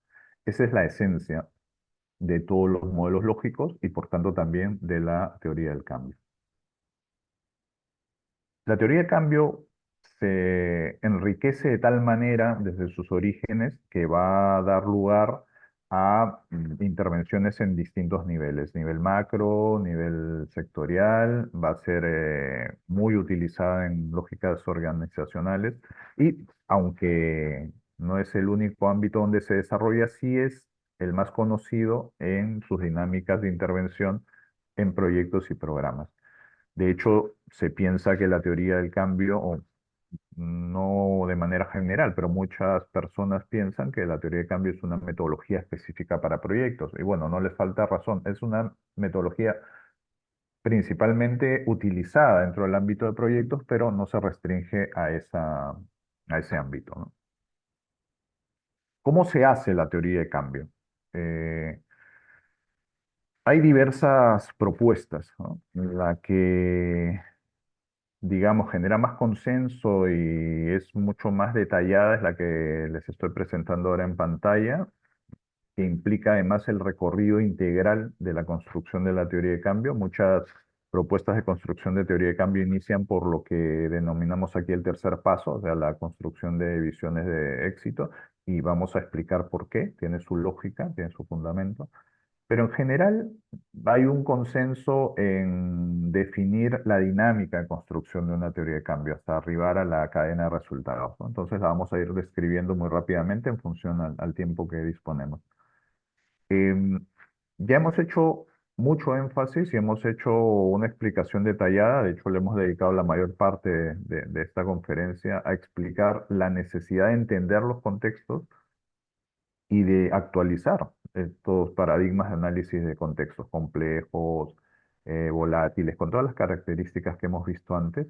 Esa es la esencia de todos los modelos lógicos y por tanto también de la teoría del cambio. La teoría de cambio se enriquece de tal manera desde sus orígenes que va a dar lugar a intervenciones en distintos niveles, nivel macro, nivel sectorial, va a ser muy utilizada en lógicas organizacionales y aunque no es el único ámbito donde se desarrolla, sí es el más conocido en sus dinámicas de intervención en proyectos y programas. De hecho, se piensa que la teoría del cambio, o no de manera general, pero muchas personas piensan que la teoría del cambio es una metodología específica para proyectos. Y bueno, no les falta razón. Es una metodología principalmente utilizada dentro del ámbito de proyectos, pero no se restringe a ese ámbito, ¿no? ¿Cómo se hace la teoría de cambio? Eh, Hay diversas propuestas, ¿no? La que digamos, genera más consenso y es mucho más detallada, es la que les estoy presentando ahora en pantalla, que implica además el recorrido integral de la construcción de la teoría de cambio. Muchas propuestas de construcción de teoría de cambio inician por lo que denominamos aquí el tercer paso, o sea, la construcción de visiones de éxito, y vamos a explicar por qué, tiene su lógica, tiene su fundamento. Pero en general hay un consenso en definir la dinámica de construcción de una teoría de cambio hasta arribar a la cadena de resultados, ¿no? Entonces la vamos a ir describiendo muy rápidamente en función al tiempo que disponemos. Em, ya hemos hecho mucho énfasis y hemos hecho una explicación detallada, de hecho le hemos dedicado la mayor parte de esta conferencia a explicar la necesidad de entender los contextos y de actualizar estos paradigmas de análisis de contextos complejos, volátiles, con todas las características que hemos visto antes,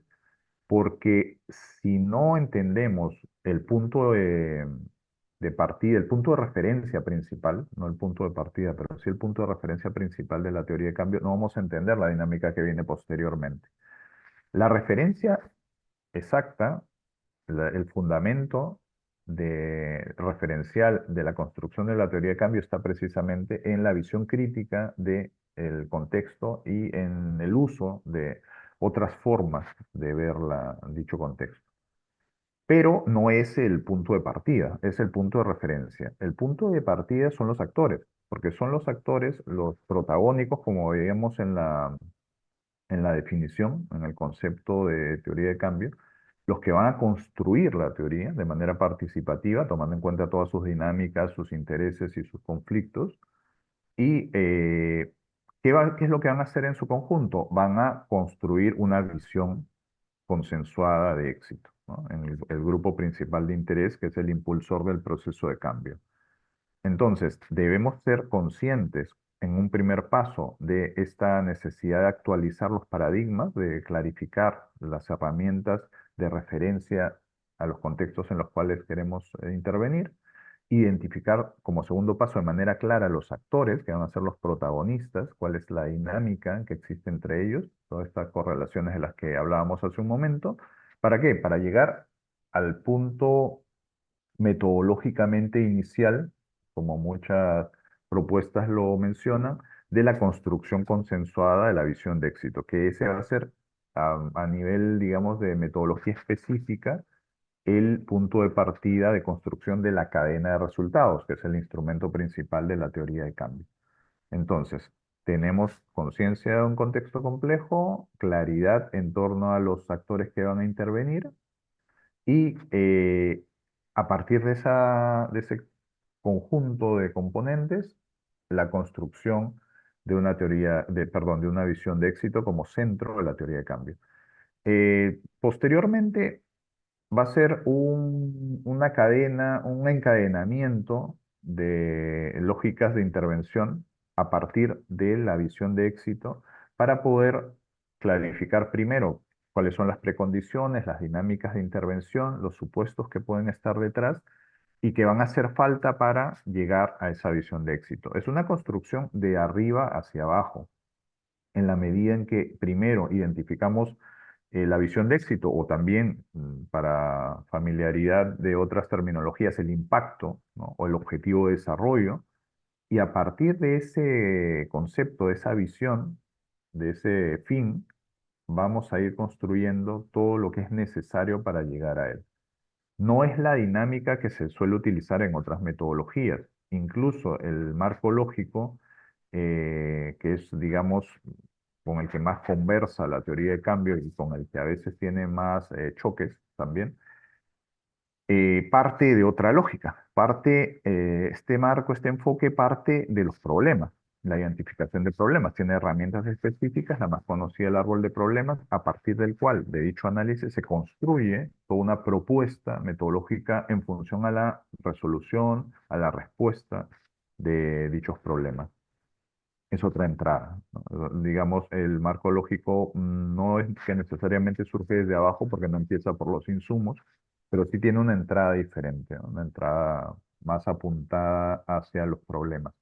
porque si no entendemos el punto de partida, el punto de referencia principal, no el punto de partida, pero sí el punto de referencia principal de la teoría de cambio, no vamos a entender la dinámica que viene posteriormente. La referencia exacta, el fundamento referencial de la construcción de la teoría de cambio está precisamente en la visión crítica del contexto y en el uso de otras formas de ver dicho contexto. Pero no es el punto de partida, es el punto de referencia. El punto de partida son los actores, porque son los actores los protagónicos, como veíamos en la definición, en el concepto de teoría de cambio, los que van a construir la teoría de manera participativa, tomando en cuenta todas sus dinámicas, sus intereses y sus conflictos, ¿Y qué es lo que van a hacer en su conjunto? Van a construir una visión consensuada de éxito, ¿no? En el grupo principal de interés, que es el impulsor del proceso de cambio. Entonces, debemos ser conscientes en un primer paso de esta necesidad de actualizar los paradigmas, de clarificar las herramientas de referencia a los contextos en los cuales queremos intervenir, identificar como segundo paso de manera clara los actores que van a ser los protagonistas, cuál es la dinámica que existe entre ellos, todas estas correlaciones de las que hablábamos hace un momento. ¿Para qué? Para llegar al punto metodológicamente inicial, como muchas propuestas lo mencionan, de la construcción consensuada de la visión de éxito, que ese va a ser a nivel, digamos, de metodología específica, el punto de partida de construcción de la cadena de resultados, que es el instrumento principal de la teoría de cambio. Entonces, tenemos conciencia de un contexto complejo, claridad en torno a los actores que van a intervenir, y a partir de ese conjunto de componentes, la construcción de una teoría, perdón, de una visión de éxito como centro de la teoría de cambio. Posteriormente va a ser una cadena, un encadenamiento de lógicas de intervención a partir de la visión de éxito para poder clarificar primero cuáles son las precondiciones, las dinámicas de intervención, los supuestos que pueden estar detrás y que van a hacer falta para llegar a esa visión de éxito. Es una construcción de arriba hacia abajo, en la medida en que primero identificamos la visión de éxito o también para familiaridad de otras terminologías, el impacto, ¿no? O el objetivo de desarrollo, y a partir de ese concepto, de esa visión, de ese fin, vamos a ir construyendo todo lo que es necesario para llegar a él. No es la dinámica que se suele utilizar en otras metodologías. Incluso el marco lógico, que es, digamos, con el que más conversa la teoría de cambio y con el que a veces tiene más choques también, parte de otra lógica. Este marco, este enfoque parte de los problemas, la identificación de problemas. Tiene herramientas específicas, la más conocida el árbol de problemas, a partir del cual, de dicho análisis, se construye toda una propuesta metodológica en función a la resolución, a la respuesta de dichos problemas. Es otra entrada, ¿no? Digamos, el marco lógico no es que necesariamente surge desde abajo porque no empieza por los insumos, pero sí tiene una entrada diferente, ¿no? Una entrada más apuntada hacia los problemas.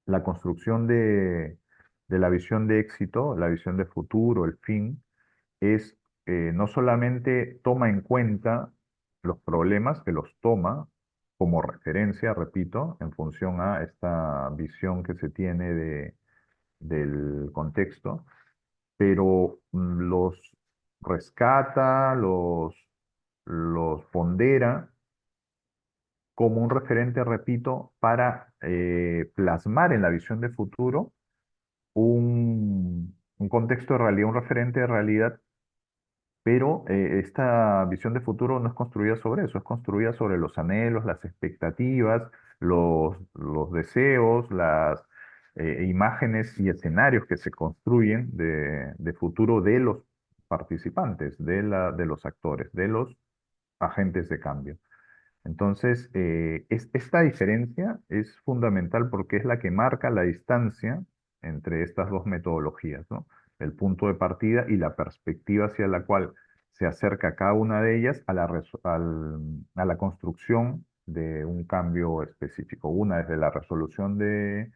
La construcción de la visión de éxito, la visión de futuro, el fin, es no solamente toma en cuenta los problemas, que los toma como referencia, repito, en función a esta visión que se tiene del contexto, pero los rescata, los pondera como un referente, repito, para plasmar en la visión de futuro un contexto de realidad, un referente de realidad, pero esta visión de futuro no es construida sobre eso, es construida sobre los anhelos, las expectativas, los deseos, las imágenes y escenarios que se construyen de futuro de los participantes, de los actores, de los agentes de cambio. Entonces, esta diferencia es fundamental porque es la que marca la distancia entre estas dos metodologías, ¿no? El punto de partida y la perspectiva hacia la cual se acerca cada una de ellas a la construcción de un cambio específico. Una desde la resolución de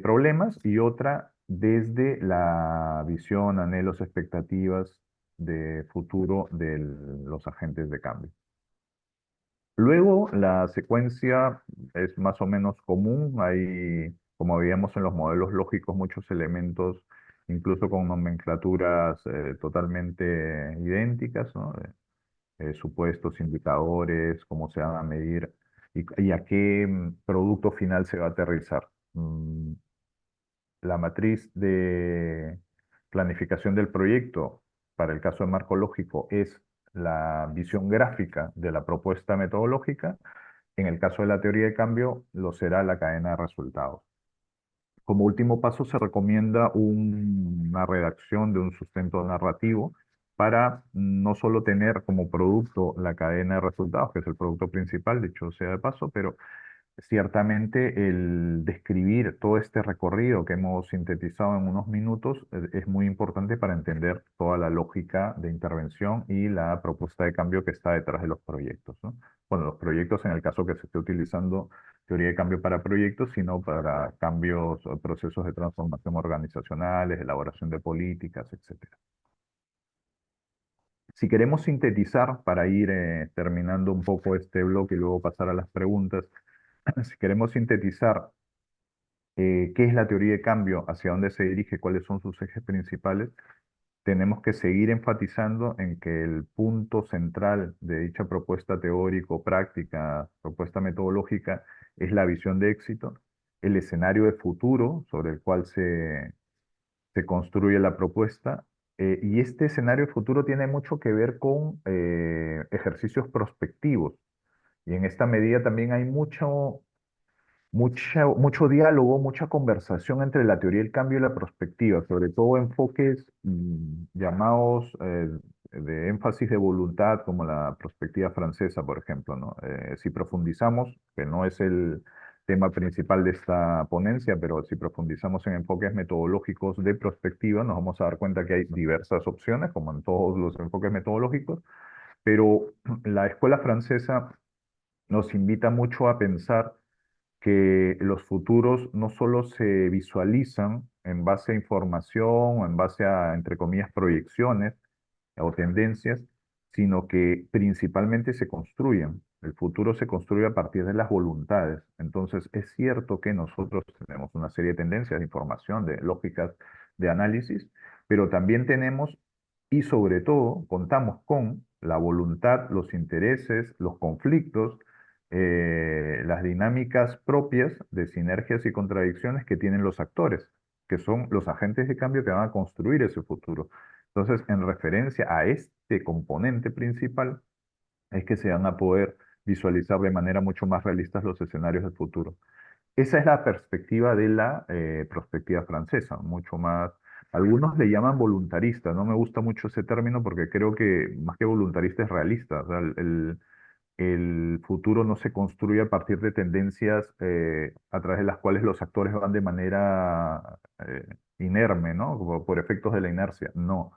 problemas y otra desde la visión, anhelos, expectativas de futuro de los agentes de cambio. Luego, la secuencia es más o menos común. Hay, como veíamos en los modelos lógicos, muchos elementos, incluso con nomenclaturas totalmente idénticas, ¿no? Supuestos, indicadores, cómo se van a medir y a qué producto final se va a aterrizar. La matriz de planificación del proyecto, para el caso de marco lógico, es la visión gráfica de la propuesta metodológica, En el caso de la teoría de cambio, lo será la cadena de resultados. Como último paso, se recomienda una redacción de un sustento narrativo para no solo tener como producto la cadena de resultados, que es el producto principal, dicho sea de paso, pero ciertamente el describir todo este recorrido que hemos sintetizado en unos minutos es muy importante para entender toda la lógica de intervención y la propuesta de cambio que está detrás de los proyectos, ¿no? Bueno, los proyectos en el caso que se esté utilizando teoría de cambio para proyectos, sino para cambios o procesos de transformación organizacionales, elaboración de políticas, etcétera. Si queremos sintetizar para ir terminando un poco este bloque y luego pasar a las preguntas, si queremos sintetizar qué es la teoría de cambio, hacia dónde se dirige, cuáles son sus ejes principales, tenemos que seguir enfatizando en que el punto central de dicha propuesta teórico-práctica, propuesta metodológica, es la visión de éxito, el escenario de futuro sobre el cual se construye la propuesta. Y este escenario de futuro tiene mucho que ver con ejercicios prospectivos. Y en esta medida también hay mucho diálogo, mucha conversación entre la teoría del cambio y la perspectiva, sobre todo enfoques llamados de énfasis de voluntad, como la perspectiva francesa, por ejemplo, ¿no? Si profundizamos, que no es el tema principal de esta ponencia, pero si profundizamos en enfoques metodológicos de perspectiva, nos vamos a dar cuenta que hay diversas opciones, como en todos los enfoques metodológicos, pero la escuela francesa nos invita mucho a pensar que los futuros no solo se visualizan en base a información o en base a, entre comillas, proyecciones o tendencias, sino que principalmente se construyen. El futuro se construye a partir de las voluntades. Entonces, es cierto que nosotros tenemos una serie de tendencias de información, de lógicas de análisis, pero también tenemos y sobre todo contamos con la voluntad, los intereses, los conflictos, las dinámicas propias de sinergias y contradicciones que tienen los actores, que son los agentes de cambio que van a construir ese futuro. Entonces, en referencia a este componente principal, es que se van a poder visualizar de manera mucho más realista los escenarios del futuro. Esa es la perspectiva de la perspectiva francesa, mucho más. Algunos le llaman voluntarista, no me gusta mucho ese término porque creo que más que voluntarista es realista. O sea, el futuro no se construye a partir de tendencias a través de las cuales los actores van de manera inerme, ¿no? Como por efectos de la inercia. No.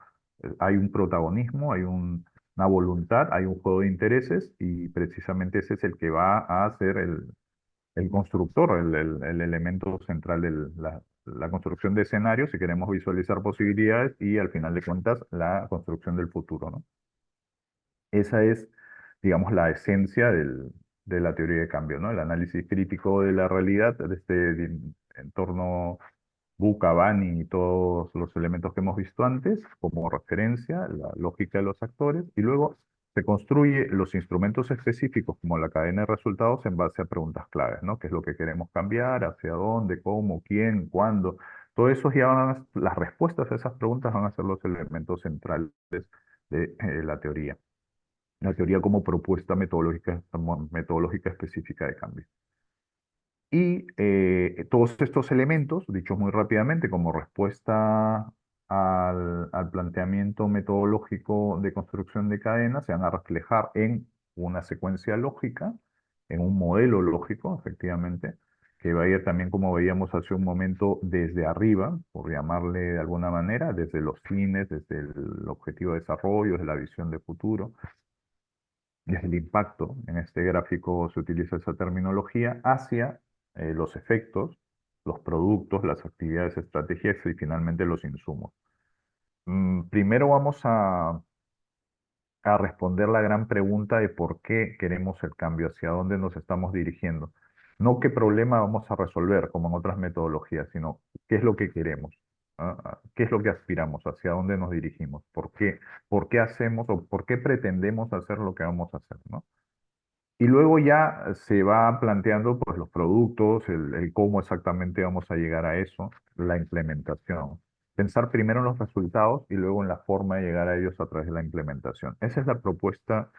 Hay un protagonismo, una voluntad, hay un juego de intereses y precisamente ese es el que va a ser el constructor, el elemento central de la construcción de escenarios, si queremos visualizar posibilidades y al final de cuentas la construcción del futuro, ¿no? Esa es, digamos, la esencia de la teoría de cambio, ¿no? El análisis crítico de la realidad, de este entorno Buca, Bani y todos los elementos que hemos visto antes como referencia, la lógica de los actores, y luego se construye los instrumentos específicos como la cadena de resultados en base a preguntas claves, ¿no? ¿Qué es lo que queremos cambiar? ¿Hacia dónde? ¿Cómo? ¿Quién? ¿Cuándo? Todo eso ya las respuestas a esas preguntas van a ser los elementos centrales de la teoría como propuesta metodológica específica de cambio. Y todos estos elementos, dichos muy rápidamente, como respuesta al planteamiento metodológico de construcción de cadenas, se van a reflejar en una secuencia lógica, en un modelo lógico, efectivamente, que va a ir también, como veíamos hace un momento, desde arriba, por llamarle de alguna manera, desde los fines, desde el objetivo de desarrollo, desde la visión de futuro, desde el impacto, en este gráfico se utiliza esa terminología, hacia los efectos, los productos, las actividades, estrategias y finalmente los insumos. Primero vamos a responder la gran pregunta de por qué queremos el cambio, hacia dónde nos estamos dirigiendo. No qué problema vamos a resolver, como en otras metodologías, sino qué es lo que queremos, qué es lo que aspiramos, hacia dónde nos dirigimos, por qué hacemos o por qué pretendemos hacer lo que vamos a hacer, ¿no? Y luego ya se va planteando pues, los productos, el cómo exactamente vamos a llegar a eso, la implementación. Pensar primero en los resultados y luego en la forma de llegar a ellos a través de la implementación. Esa es la propuesta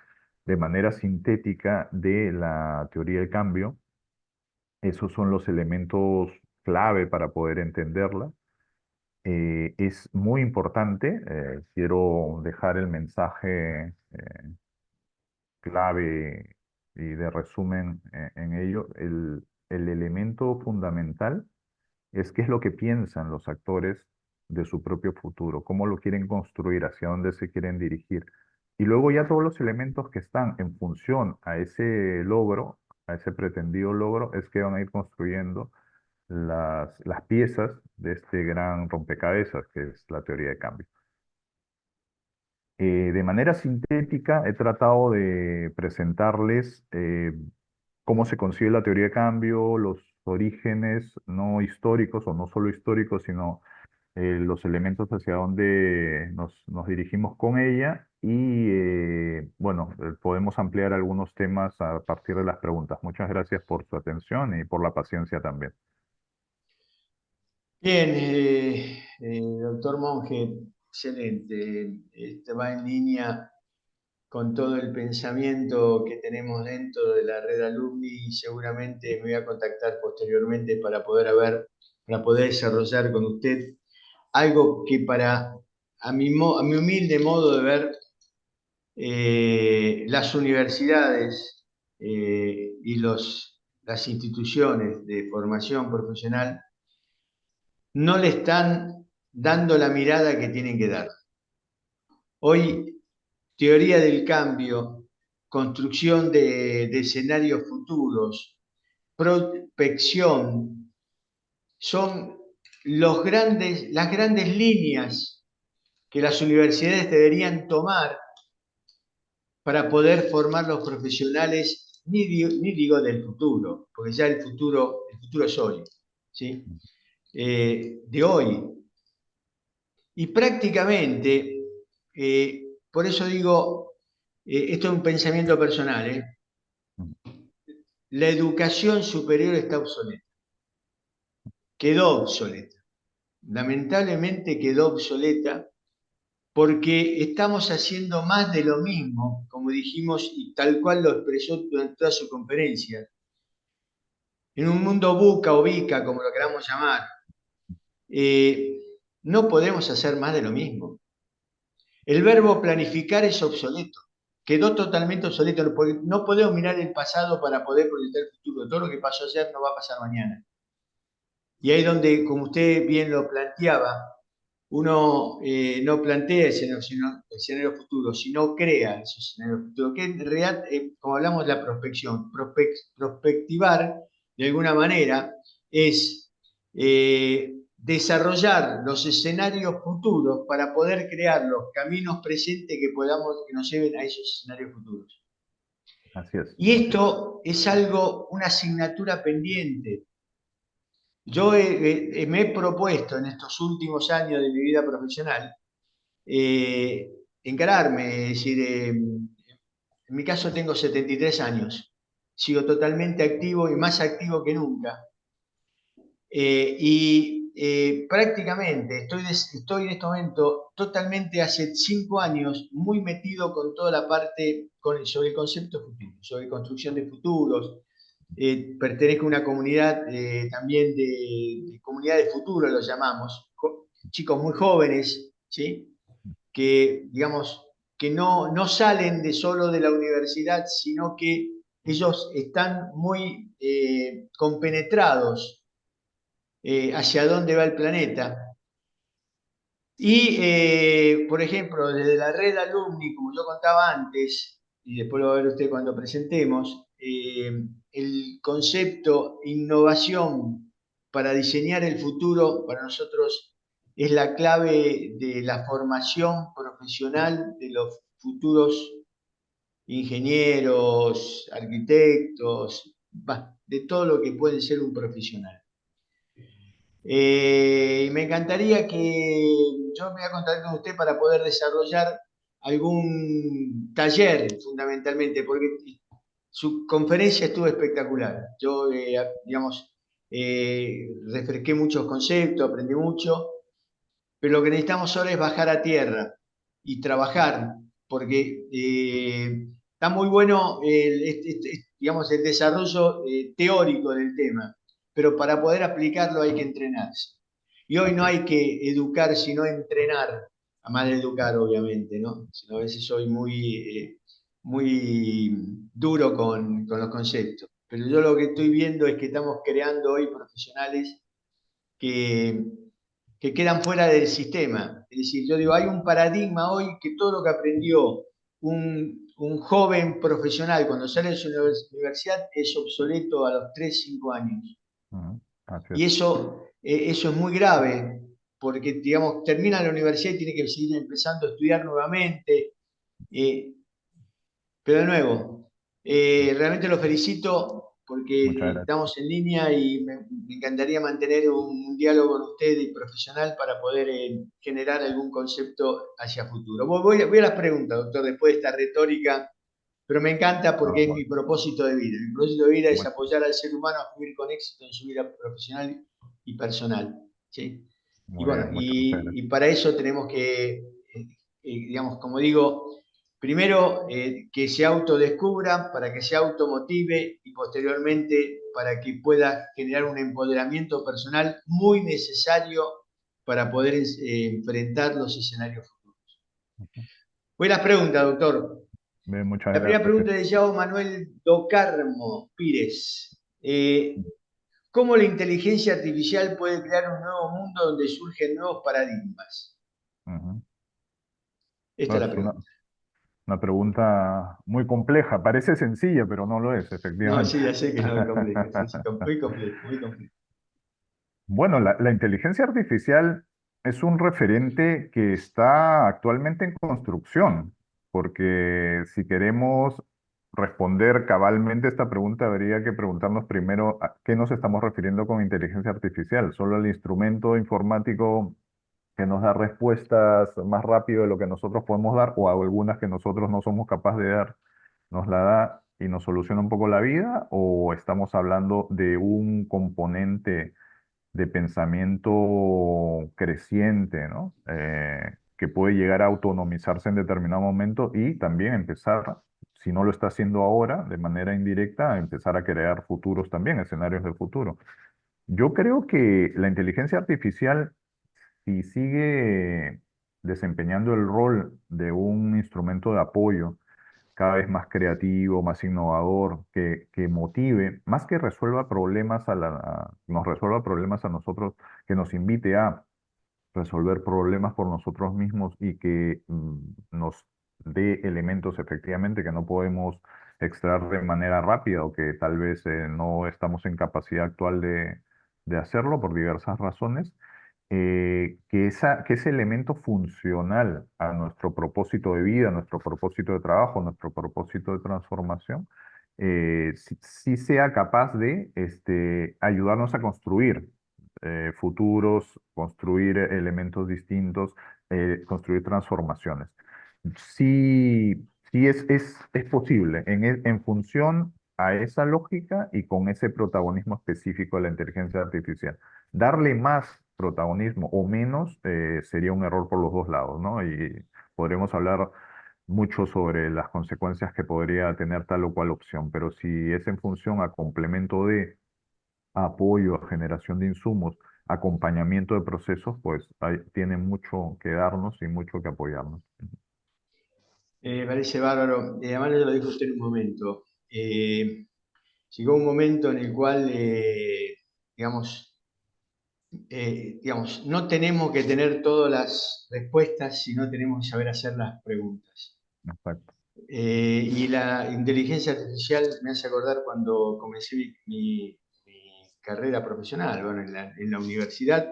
de manera sintética de la teoría del cambio. Esos son los elementos clave para poder entenderla. Es muy importante, quiero dejar el mensaje clave y de resumen en ello. El elemento fundamental es qué es lo que piensan los actores de su propio futuro, cómo lo quieren construir, hacia dónde se quieren dirigir. Y luego ya todos los elementos que están en función a ese logro, a ese pretendido logro, es que van a ir construyendo las piezas de este gran rompecabezas que es la teoría de cambio. De manera sintética, he tratado de presentarles cómo se concibe la teoría de cambio, los orígenes no históricos o no solo históricos, sino los elementos hacia donde nos dirigimos con ella y, bueno, podemos ampliar algunos temas a partir de las preguntas. Muchas gracias por su atención y por la paciencia también. Bien, doctor Monge, excelente. Este va en línea con todo el pensamiento que tenemos dentro de la red Alumni y seguramente me voy a contactar posteriormente para poder desarrollar con usted algo que a mi humilde modo de ver, las universidades y las instituciones de formación profesional no le están dando la mirada que tienen que dar. Hoy, teoría del cambio, construcción de escenarios futuros, prospección, son las grandes líneas que las universidades deberían tomar para poder formar los profesionales, ni digo del futuro, porque ya el futuro es hoy, ¿sí? De hoy. Y prácticamente, por eso digo, esto es un pensamiento personal, la educación superior está obsoleta, quedó obsoleta, lamentablemente quedó obsoleta porque estamos haciendo más de lo mismo, como dijimos y tal cual lo expresó durante toda su conferencia, en un mundo buca o bica, como lo queramos llamar, no podemos hacer más de lo mismo. El verbo planificar es obsoleto, quedó totalmente obsoleto, porque no podemos mirar el pasado para poder proyectar el futuro. Todo lo que pasó ayer no va a pasar mañana. Y ahí donde, como usted bien lo planteaba, uno no plantea escenario futuro, sino crea esos escenarios futuros, que en realidad, como hablamos de la prospección, prospectivar de alguna manera es desarrollar los escenarios futuros para poder crear los caminos presentes que nos lleven a esos escenarios futuros. Así es. Y esto es una asignatura pendiente. Yo me he propuesto en estos últimos años de mi vida profesional encararme, es decir, en mi caso tengo 73 años, sigo totalmente activo y más activo que nunca. Prácticamente estoy en este momento totalmente hace 5 años muy metido con toda la parte sobre el concepto futuro, sobre construcción de futuros. Pertenezco a una comunidad también de comunidad de futuro, lo llamamos, chicos muy jóvenes, ¿sí? Que, digamos, que no salen de solo de la universidad, sino que ellos están muy compenetrados hacia dónde va el planeta. Y, por ejemplo, desde la red Alumni, como yo contaba antes, y después lo va a ver usted cuando presentemos, el concepto innovación para diseñar el futuro para nosotros es la clave de la formación profesional de los futuros ingenieros, arquitectos, de todo lo que puede ser un profesional. Me encantaría que yo me voy a contactar con usted para poder desarrollar algún taller, fundamentalmente, porque su conferencia estuvo espectacular. Yo, digamos, refresqué muchos conceptos, aprendí mucho, pero lo que necesitamos ahora es bajar a tierra y trabajar, porque está muy bueno digamos, el desarrollo teórico del tema, pero para poder aplicarlo hay que entrenarse. Y hoy no Así es. hay que educar, sino entrenar, a más de educar, obviamente, ¿no? Sino a veces soy muy duro con los conceptos. Pero yo lo que estoy viendo es que estamos creando hoy profesionales que, que quedan fuera del sistema. Es decir, yo digo, hay un paradigma hoy que todo lo que aprendió un joven profesional cuando sale de su universidad es obsoleto a los 3 5 años. Ujú, así es. Y eso es muy grave, porque, digamos, termina la universidad y tiene que seguir empezando a estudiar nuevamente. eh, pero de nuevo, realmente lo felicito Muchas porque gracias. estamos en línea y me encantaría mantener un diálogo con usted y profesional para poder generar algún concepto hacia futuro. Voy a las preguntas, doctor, después de esta retórica, pero me encanta Por porque es favor. mi propósito de vida. Mi propósito de vida es Bueno, apoyar al ser humano a vivir con éxito en su vida profesional y personal. ¿Sí? Y muy bueno, bien, muchas gracias. y para eso tenemos que, digamos, como digo, primero que se autodescubra, para que se automotive y posteriormente para que pueda generar un empoderamiento personal muy necesario para poder enfrentar los escenarios futuros. Ujú. Buenas preguntas, doctor. Bien, muchas La primera gracias. pregunta es de Yao Manuel Docarmo Pires. ¿Cómo la inteligencia artificial puede crear un nuevo mundo donde surgen nuevos paradigmas? Ujú. Esta No, es la es pregunta. una pregunta muy compleja. Parece sencilla, pero no lo es, No, efectivamente. sí, ya sé que no es compleja. Sí, sí, muy compleja, muy compleja. Bueno, la inteligencia artificial es un referente que está actualmente en construcción, porque si queremos responder cabalmente esta pregunta, habría que preguntarnos primero a qué nos estamos refiriendo con inteligencia artificial. ¿Solo el instrumento informático que nos da respuestas más rápido de lo que nosotros podemos dar, o algunas que nosotros no somos capaces de dar, nos la da y nos soluciona un poco la vida? ¿O estamos hablando de un componente de pensamiento creciente, ¿no? Que puede llegar a autonomizarse en determinado momento y también empezar, si no lo está haciendo ahora, de manera indirecta, a empezar a crear futuros también, escenarios de futuro? Yo creo que la inteligencia artificial, si sigue desempeñando el rol de un instrumento de apoyo, cada vez más creativo, más innovador, que motive, más que resuelva problemas nos resuelva problemas a nosotros, que nos invite a resolver problemas por nosotros mismos y que nos dé elementos efectivamente que no podemos extraer de manera rápida o que tal vez no estamos en capacidad actual de hacerlo por diversas razones. Que ese elemento funcional a nuestro propósito de vida, nuestro propósito de trabajo, nuestro propósito de transformación, sí sea capaz de ayudarnos a construir futuros, construir elementos distintos, construir transformaciones. Sí, sí es posible en función a esa lógica y con ese protagonismo específico de la inteligencia artificial. Darle más protagonismo o menos sería un error por los dos lados, ¿no? Y podremos hablar mucho sobre las consecuencias que podría tener tal o cual opción, pero si es en función a complemento de apoyo, a generación de insumos, acompañamiento de procesos, pues tiene mucho que darnos y mucho que apoyarnos. Parece bárbaro. Además, ya lo dijo usted en un momento. Llegó un momento en el cual, digamos, no tenemos que tener todas las respuestas, sino tenemos que saber hacer las preguntas. Exacto. Y la inteligencia artificial me hace acordar cuando comencé mi carrera profesional, bueno, en la universidad,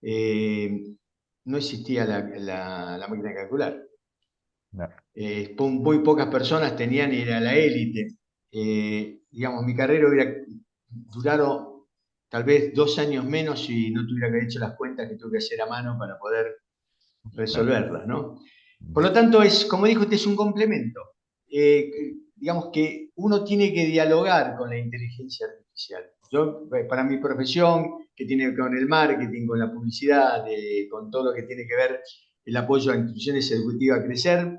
eh, no existía la máquina de calcular. Ya. Muy pocas personas tenían y era la élite. Digamos, mi carrera hubiera durado tal vez 2 años menos si no tuviera que haber hecho las cuentas que tuve que hacer a mano para poder Claro. resolverlas, ¿no? Por Mm. lo tanto, como dijo usted, es un complemento. Digamos que uno tiene que dialogar con la inteligencia artificial. Yo, para mi profesión, que tiene que ver con el marketing, con la publicidad, con todo lo que tiene que ver el apoyo a instituciones educativas a crecer,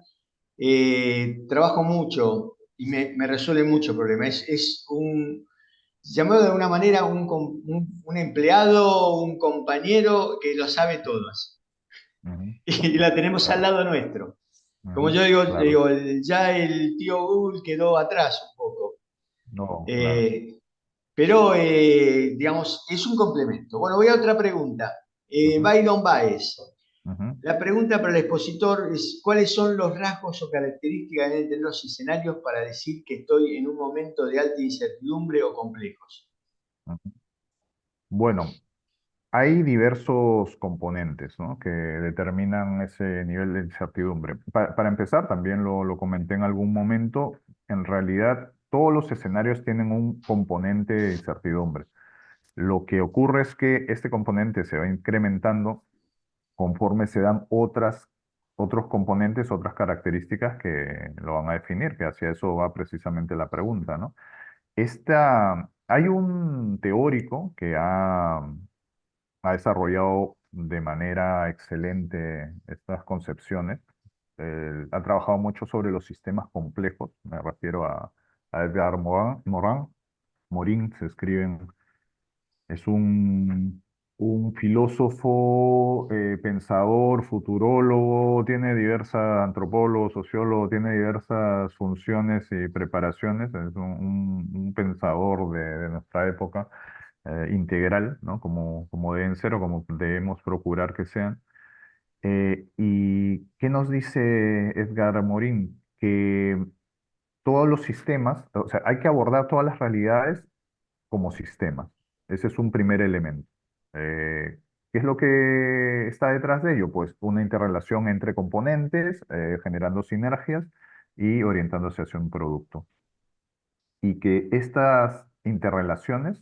trabajo mucho y me resuelve mucho problema. Es un, llamado de alguna manera, un empleado, un compañero que lo sabe todo así. Ujú, Y la tenemos al claro, lado nuestro. Como ujú, yo digo, claro, ya el tío Google quedó atrás un poco. no, claro. Eh, pero, digamos, es un complemento. Bueno, voy a otra pregunta. Ujú, Byron Baez. ujú. La pregunta para el expositor es, ¿cuáles son los rasgos o características que deben tener los escenarios para decir que estoy en un momento de alta incertidumbre o complejos? Ujú. Bueno, hay diversos componentes, ¿no?, que determinan ese nivel de incertidumbre. Para empezar, también lo comenté en algún momento, en realidad todos los escenarios tienen un componente de incertidumbre. Lo que ocurre es que este componente se va incrementando conforme se dan otros componentes, otras características que lo van a definir, que hacia eso va precisamente la pregunta, ¿no? Hay un teórico que ha desarrollado de manera excelente estas concepciones. Ha trabajado mucho sobre los sistemas complejos, me refiero a Edgar Morin, se escriben. Es un filósofo, pensador, futurólogo, tiene diversas, antropólogo, sociólogo, tiene diversas funciones y preparaciones. Es un pensador de nuestra época, integral, ¿no? Como deben ser o como debemos procurar que sean. ¿Y qué nos dice Edgar Morin? Que todos los sistemas, o sea, hay que abordar todas las realidades como sistemas. Ese es un primer elemento. ¿Qué es lo que está detrás de ello? Pues una interrelación entre componentes, generando sinergias y orientándose hacia un producto. Y que estas interrelaciones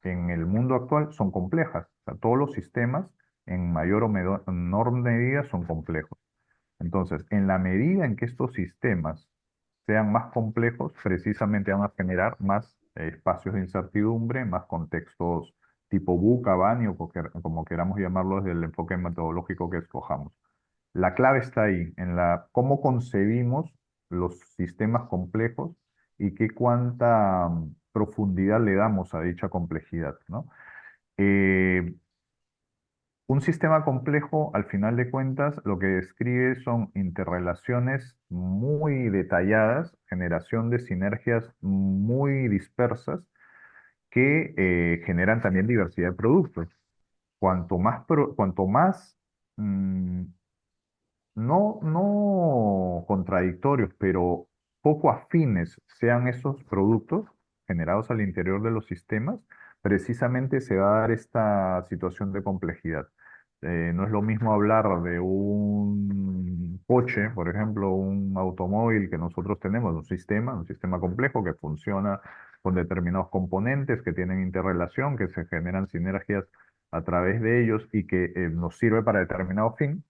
en el mundo actual son complejas. O sea, todos los sistemas, en mayor o menor medida, son complejos. Entonces, en la medida en que estos sistemas sean más complejos, precisamente van a generar más espacios de incertidumbre, más contextos tipo VUCA, BANI o como queramos llamarlo desde el enfoque metodológico que escojamos. La clave está ahí, en la cómo concebimos los sistemas complejos y qué cuánta profundidad le damos a dicha complejidad, ¿no? Eh, un sistema complejo, al final de cuentas, lo que describe son interrelaciones muy detalladas, generación de sinergias muy dispersas que generan también diversidad de productos. Cuanto más mm, no contradictorios, pero poco afines sean esos productos generados al interior de los sistemas, precisamente se va a dar esta situación de complejidad. No es lo mismo hablar de un coche, por ejemplo, un automóvil que nosotros tenemos, un sistema complejo que funciona con determinados componentes que tienen interrelación, que se generan sinergias a través de ellos y que nos sirve para determinado fin.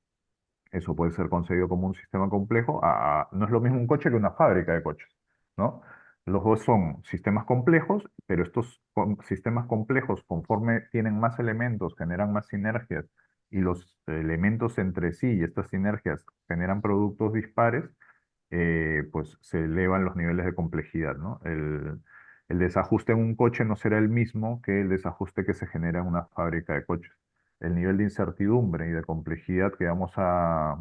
Eso puede ser concebido como un sistema complejo. No es lo mismo un coche que una fábrica de coches, ¿no? Los dos son sistemas complejos, pero estos sistemas complejos, conforme tienen más elementos, generan más sinergias, y los elementos entre sí y estas sinergias generan productos dispares, pues se elevan los niveles de complejidad, ¿no? El desajuste en un coche no será el mismo que el desajuste que se genera en una fábrica de coches. El nivel de incertidumbre y de complejidad que vamos a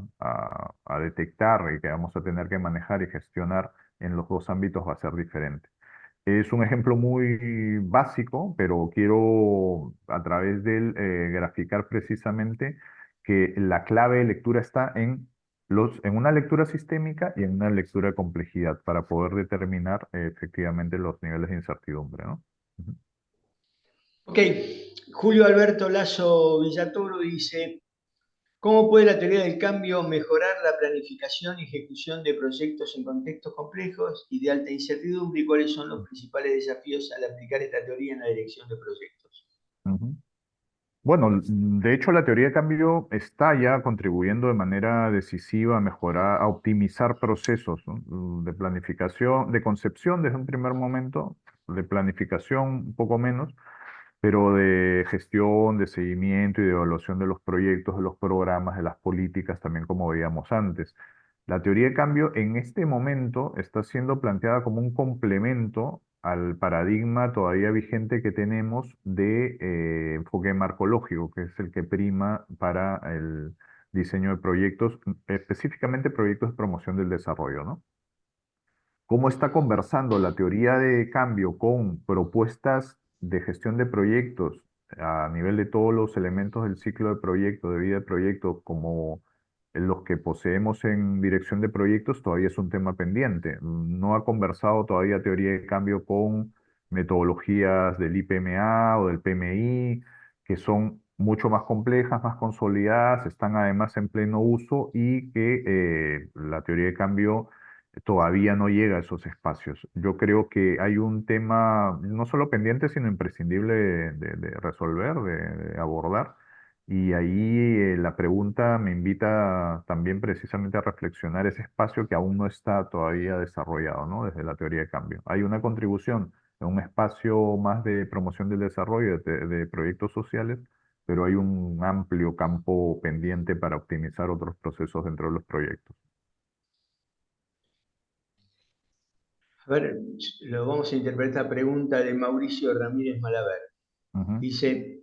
detectar y que vamos a tener que manejar y gestionar en los dos ámbitos va a ser diferente. Es un ejemplo muy básico, pero quiero a través de él graficar precisamente que la clave de lectura está en una lectura sistémica y en una lectura de complejidad para poder determinar efectivamente los niveles de incertidumbre, ¿no? Ujú. Ok, Julio Alberto Lazo Villatoro dice, ¿cómo puede la teoría del cambio mejorar la planificación y ejecución de proyectos en contextos complejos y de alta incertidumbre y cuáles son los principales desafíos al aplicar esta teoría en la dirección de proyectos? Ujú. Bueno, de hecho la teoría de cambio está ya contribuyendo de manera decisiva a mejorar, a optimizar procesos, ¿no?, de planificación, de concepción desde un primer momento, de planificación un poco menos, pero de gestión, de seguimiento y de evaluación de los proyectos, de los programas, de las políticas, también como veíamos antes. La teoría de cambio en este momento está siendo planteada como un complemento al paradigma todavía vigente que tenemos de enfoque marcológico, que es el que prima para el diseño de proyectos, específicamente proyectos de promoción del desarrollo, ¿no? Cómo está conversando la teoría de cambio con propuestas de gestión de proyectos a nivel de todos los elementos del ciclo de proyecto, de vida de proyecto, como los que poseemos en dirección de proyectos, todavía es un tema pendiente. No ha conversado todavía teoría de cambio con metodologías del IPMA o del PMI, que son mucho más complejas, más consolidadas, están además en pleno uso y que la teoría de cambio todavía no llega a esos espacios. Yo creo que hay un tema no solo pendiente, sino imprescindible de resolver, de abordar. Y ahí la pregunta me invita también precisamente a reflexionar ese espacio que aún no está todavía desarrollado, ¿no? Desde la teoría de cambio. Hay una contribución en un espacio más de promoción del desarrollo de proyectos sociales, pero hay un amplio campo pendiente para optimizar otros procesos dentro de los proyectos. A ver, lo vamos a interpretar pregunta de Mauricio Ramírez Malaver. Ujú. Dice,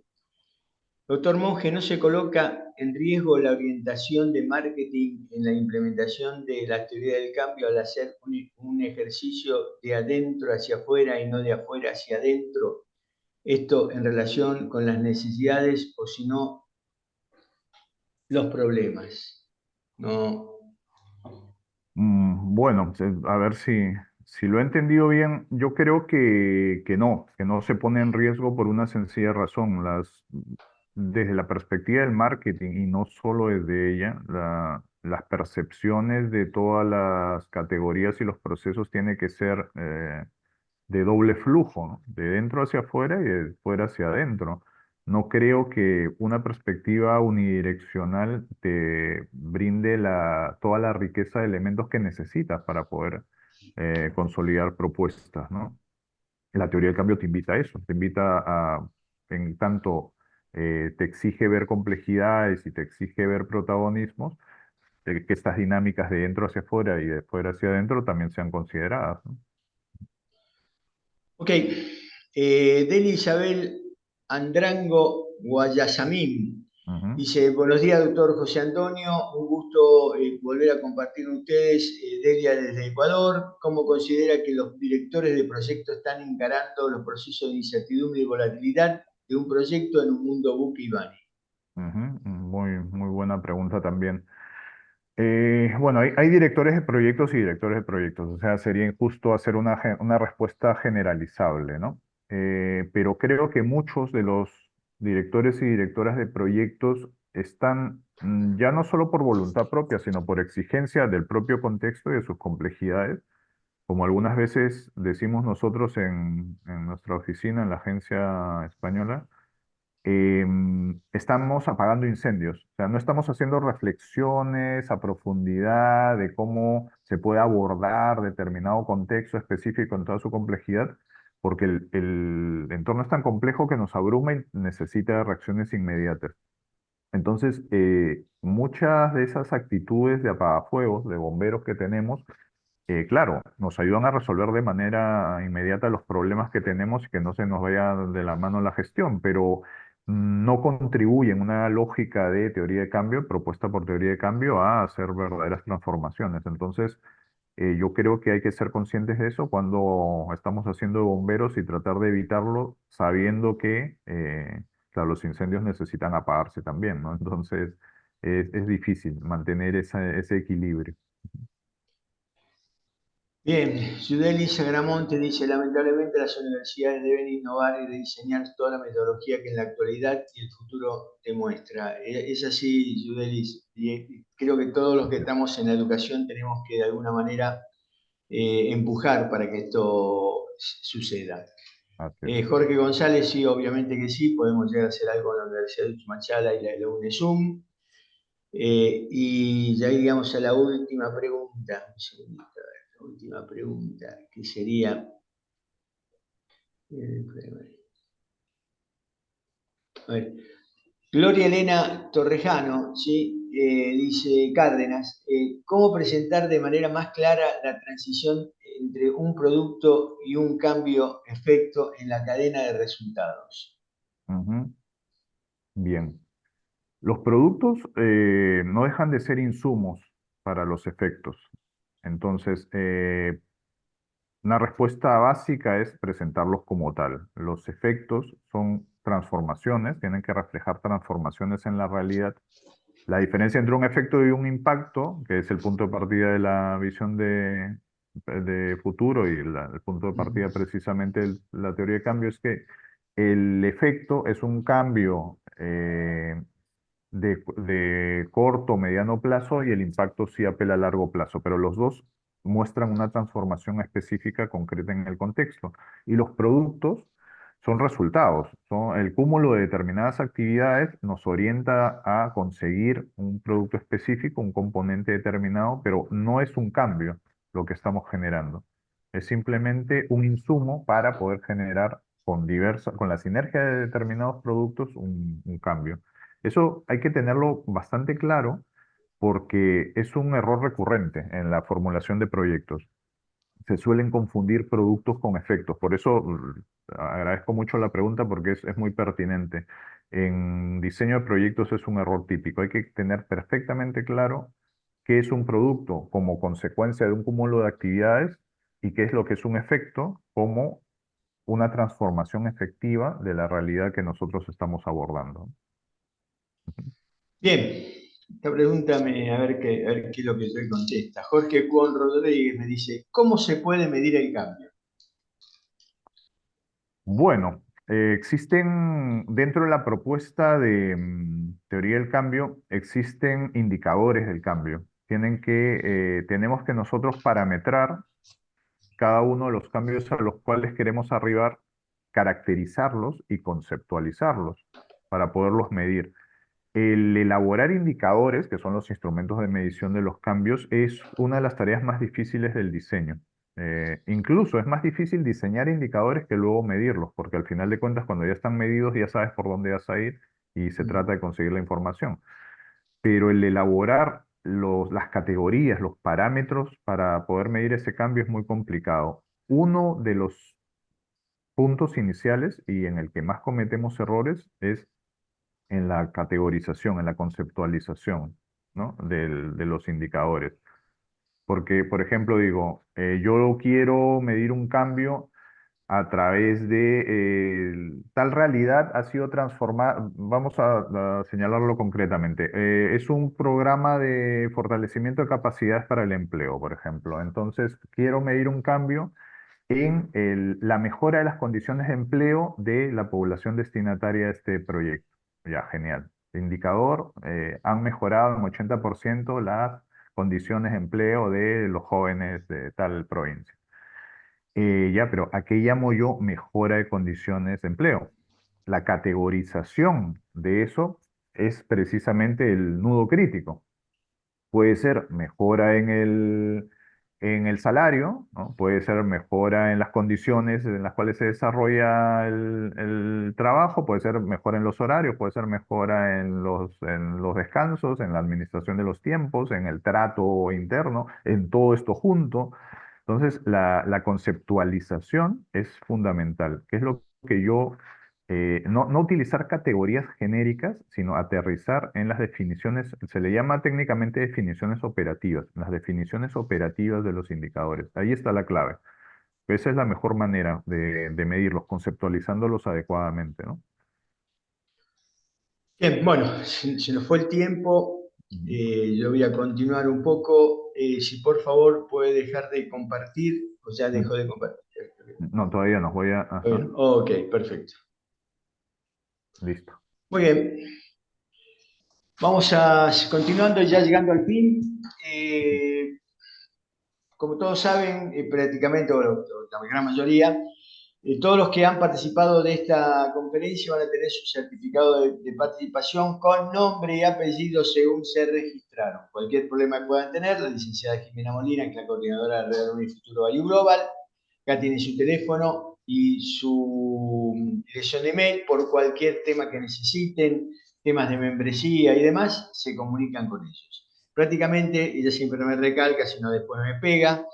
doctor Monge, ¿no se coloca en riesgo la orientación de marketing en la implementación de la teoría del cambio al hacer un ejercicio de adentro hacia afuera y no de afuera hacia adentro? Esto en relación con las necesidades o si no, los problemas. No. Bueno, a ver si lo he entendido bien. Yo creo que no se pone en riesgo por una sencilla razón. Desde la perspectiva del marketing y no solo desde ella, las percepciones de todas las categorías y los procesos tienen que ser de doble flujo, ¿no? De dentro hacia afuera y de fuera hacia adentro. No creo que una perspectiva unidireccional te brinde toda la riqueza de elementos que necesitas para poder consolidar propuestas, ¿no? La teoría del cambio te invita a eso, te invita en tanto te exige ver complejidades y te exige ver protagonismos, que estas dinámicas de dentro hacia afuera y de fuera hacia adentro también sean consideradas, ¿no? Ok, Deli Isabel Andrango Guayasamín Ujú. dice, buenos días, doctor José Antonio, un gusto volver a compartir con ustedes, Delia desde Ecuador. ¿Cómo considera que los directores de proyectos están encarando los procesos de incertidumbre y volatilidad de un proyecto en un mundo buque y bunny? Ujú, muy buena pregunta también. Bueno, hay directores de proyectos y directores de proyectos, o sea, sería injusto hacer una respuesta generalizable, ¿no? Pero creo que muchos de los directores y directoras de proyectos están, ya no solo por voluntad propia, sino por exigencia del propio contexto y de sus complejidades, como algunas veces decimos nosotros en nuestra oficina, en la agencia española, estamos apagando incendios. O sea, no estamos haciendo reflexiones a profundidad de cómo se puede abordar determinado contexto específico en toda su complejidad, porque el entorno es tan complejo que nos abruma y necesita reacciones inmediatas. Entonces, muchas de esas actitudes de apagafuegos, de bomberos que tenemos, claro, nos ayudan a resolver de manera inmediata los problemas que tenemos y que no se nos vaya de la mano la gestión, pero no contribuyen una lógica de teoría de cambio, propuesta por teoría de cambio, a hacer verdaderas transformaciones. Entonces, yo creo que hay que ser conscientes de eso cuando estamos haciendo bomberos y tratar de evitarlo, sabiendo que, claro, los incendios necesitan apagarse también, ¿no? Entonces, es difícil mantener ese equilibrio. Bien, Yudelis Agramonte dice, lamentablemente las universidades deben innovar y rediseñar toda la metodología que en la actualidad y el futuro demuestra. Es así, Yudelis, y creo que todos los que estamos en la educación tenemos que de alguna manera empujar para que esto suceda. Así es. Jorge González, sí, obviamente que sí, podemos llegar a hacer algo en la Universidad de Machala y la UNESUM. Y ya iríamos a la última pregunta. Un segundito, a ver, la última pregunta, que sería. A ver, Gloria Elena Torrejano, ¿sí? dice Cárdenas, ¿cómo presentar de manera más clara la transición entre un producto y un cambio efecto en la cadena de resultados? Ujú. Bien. Los productos no dejan de ser insumos para los efectos. Entonces, una respuesta básica es presentarlos como tal. Los efectos son transformaciones, tienen que reflejar transformaciones en la realidad. La diferencia entre un efecto y un impacto, que es el punto de partida de la visión de futuro y el punto de partida precisamente de la teoría de cambio, es que el efecto es un cambio de corto o mediano plazo y el impacto sí apela a largo plazo, pero los dos muestran una transformación específica concreta en el contexto. Y los productos son resultados, son el cúmulo de determinadas actividades nos orienta a conseguir un producto específico, un componente determinado, pero no es un cambio lo que estamos generando. Es simplemente un insumo para poder generar con la sinergia de determinados productos un cambio. Eso hay que tenerlo bastante claro porque es un error recurrente en la formulación de proyectos. Se suelen confundir productos con efectos. Por eso agradezco mucho la pregunta porque es muy pertinente. En diseño de proyectos es un error típico. Hay que tener perfectamente claro qué es un producto como consecuencia de un cúmulo de actividades y qué es lo que es un efecto como una transformación efectiva de la realidad que nosotros estamos abordando. Bien, esta pregunta a ver qué es lo que él contesta. Jorge Cuón Rodríguez me dice, ¿cómo se puede medir el cambio? Bueno, existen dentro de la propuesta de teoría del cambio, existen indicadores del cambio. Tenemos que nosotros parametrar cada uno de los cambios a los cuales queremos arribar, caracterizarlos y conceptualizarlos para poderlos medir. El elaborar indicadores, que son los instrumentos de medición de los cambios, es una de las tareas más difíciles del diseño. Incluso es más difícil diseñar indicadores que luego medirlos, porque al final de cuentas, cuando ya están medidos, ya sabes por dónde vas a ir y se trata de conseguir la información. Pero el elaborar las categorías, los parámetros para poder medir ese cambio es muy complicado. Uno de los puntos iniciales y en el que más cometemos errores es en la categorización, en la conceptualización, ¿no? de los indicadores. Porque, por ejemplo, digo, yo quiero medir un cambio a través de tal realidad ha sido transformada, vamos a señalarlo concretamente, es un programa de fortalecimiento de capacidades para el empleo, por ejemplo. Entonces, quiero medir un cambio en la mejora de las condiciones de empleo de la población destinataria de este proyecto. Ya, genial. Indicador, han mejorado en 80% las condiciones de empleo de los jóvenes de tal provincia. Ya, pero ¿a qué llamo yo mejora de condiciones de empleo? La categorización de eso es precisamente el nudo crítico. Puede ser mejora en el salario, ¿no? Puede ser mejora en las condiciones en las cuales se desarrolla el trabajo, puede ser mejora en los horarios, puede ser mejora en los descansos, en la administración de los tiempos, en el trato interno, en todo esto junto. Entonces, la conceptualización es fundamental, que es lo que yo no utilizar categorías genéricas, sino aterrizar en las definiciones, se le llama técnicamente definiciones operativas, las definiciones operativas de los indicadores. Ahí está la clave. Esa es la mejor manera de medirlos, conceptualizándolos adecuadamente, ¿no? Bien, bueno, se nos fue el tiempo. Ujú. Yo voy a continuar un poco. Si por favor puede dejar de compartir, o ya Mm, dejó de compartir. No, todavía no, voy a... Ajá, Bueno, ok, perfecto. listo. Muy bien, vamos a continuando, ya llegando al fin. Como todos saben, prácticamente, bueno, la gran mayoría, todos los que han participado de esta conferencia van a tener su certificado de participación con nombre y apellido según se registraron. Cualquier problema que puedan tener, la licenciada Jimena Molina, que es la coordinadora de Real Unión Futuro Value Global, acá tiene su teléfono y su dirección de mail por cualquier tema que necesiten, temas de membresía y demás, se comunican con ellos. Prácticamente, ella siempre me recalca, si no después me pega,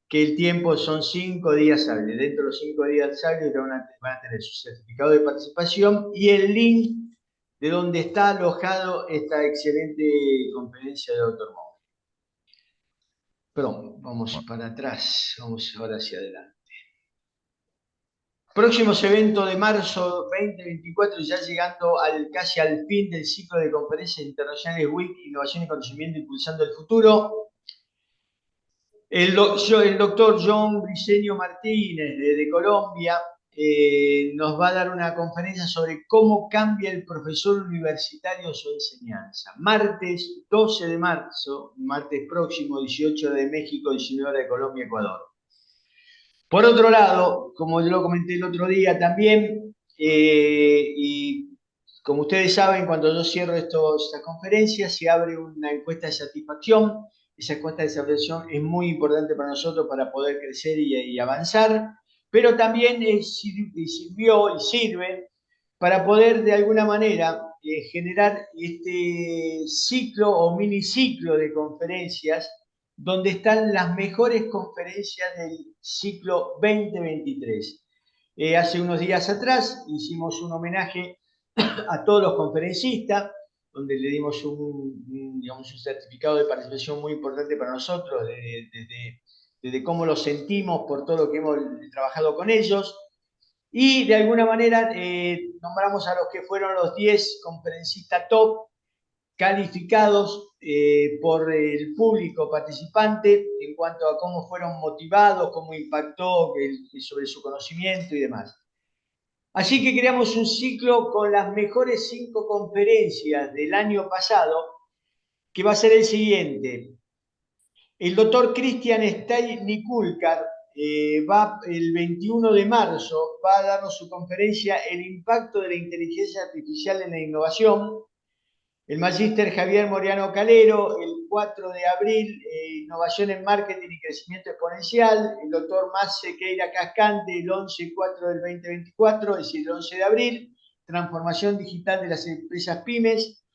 que el tiempo son 5 días hábiles. Dentro de los 5 días hábiles van a tener su certificado de participación y el link de donde está alojado esta excelente conferencia de Dr. Monge. Perdón, vamos para atrás, vamos ahora hacia adelante. Próximos eventos de marzo 2024, ya llegando casi al fin del ciclo de conferencias internacionales WIC, Innovación y Conocimiento Impulsando el Futuro. El doctor John Briceño Martínez, de Colombia, nos va a dar una conferencia sobre cómo cambia el profesor universitario su enseñanza. Martes 12 de marzo, martes próximo, 18 de México, 19 de Colombia, Ecuador. Por otro lado, como yo lo comenté el otro día también, y como ustedes saben, cuando yo cierro estas conferencias, se abre una encuesta de satisfacción. Esa encuesta de satisfacción es muy importante para nosotros para poder crecer y avanzar, pero también sirvió y sirve para poder de alguna manera generar este ciclo o miniciclo de conferencias donde están las mejores conferencias del ciclo 2023. Hace unos días atrás hicimos un homenaje a todos los conferencistas, donde le dimos digamos, un certificado de participación muy importante para nosotros, desde cómo lo sentimos por todo lo que hemos trabajado con ellos. Y de alguna manera nombramos a los que fueron los 10 conferencistas top calificados por el público participante en cuanto a cómo fueron motivados, cómo impactó sobre su conocimiento y demás. Así que creamos un ciclo con las mejores 5 conferencias del año pasado, que va a ser el siguiente. El doctor Cristian Stay-Nikulkar va el 21 de marzo, va a darnos su conferencia El impacto de la inteligencia artificial en la innovación. El magíster Javier Moriano Calero, el 4 de abril, Innovación en Marketing y Crecimiento Exponencial. El doctor Mas Sequeira Cascante, el 11-4 del 2024, es decir, el 11 de abril, Transformación Digital de las Empresas Pymes.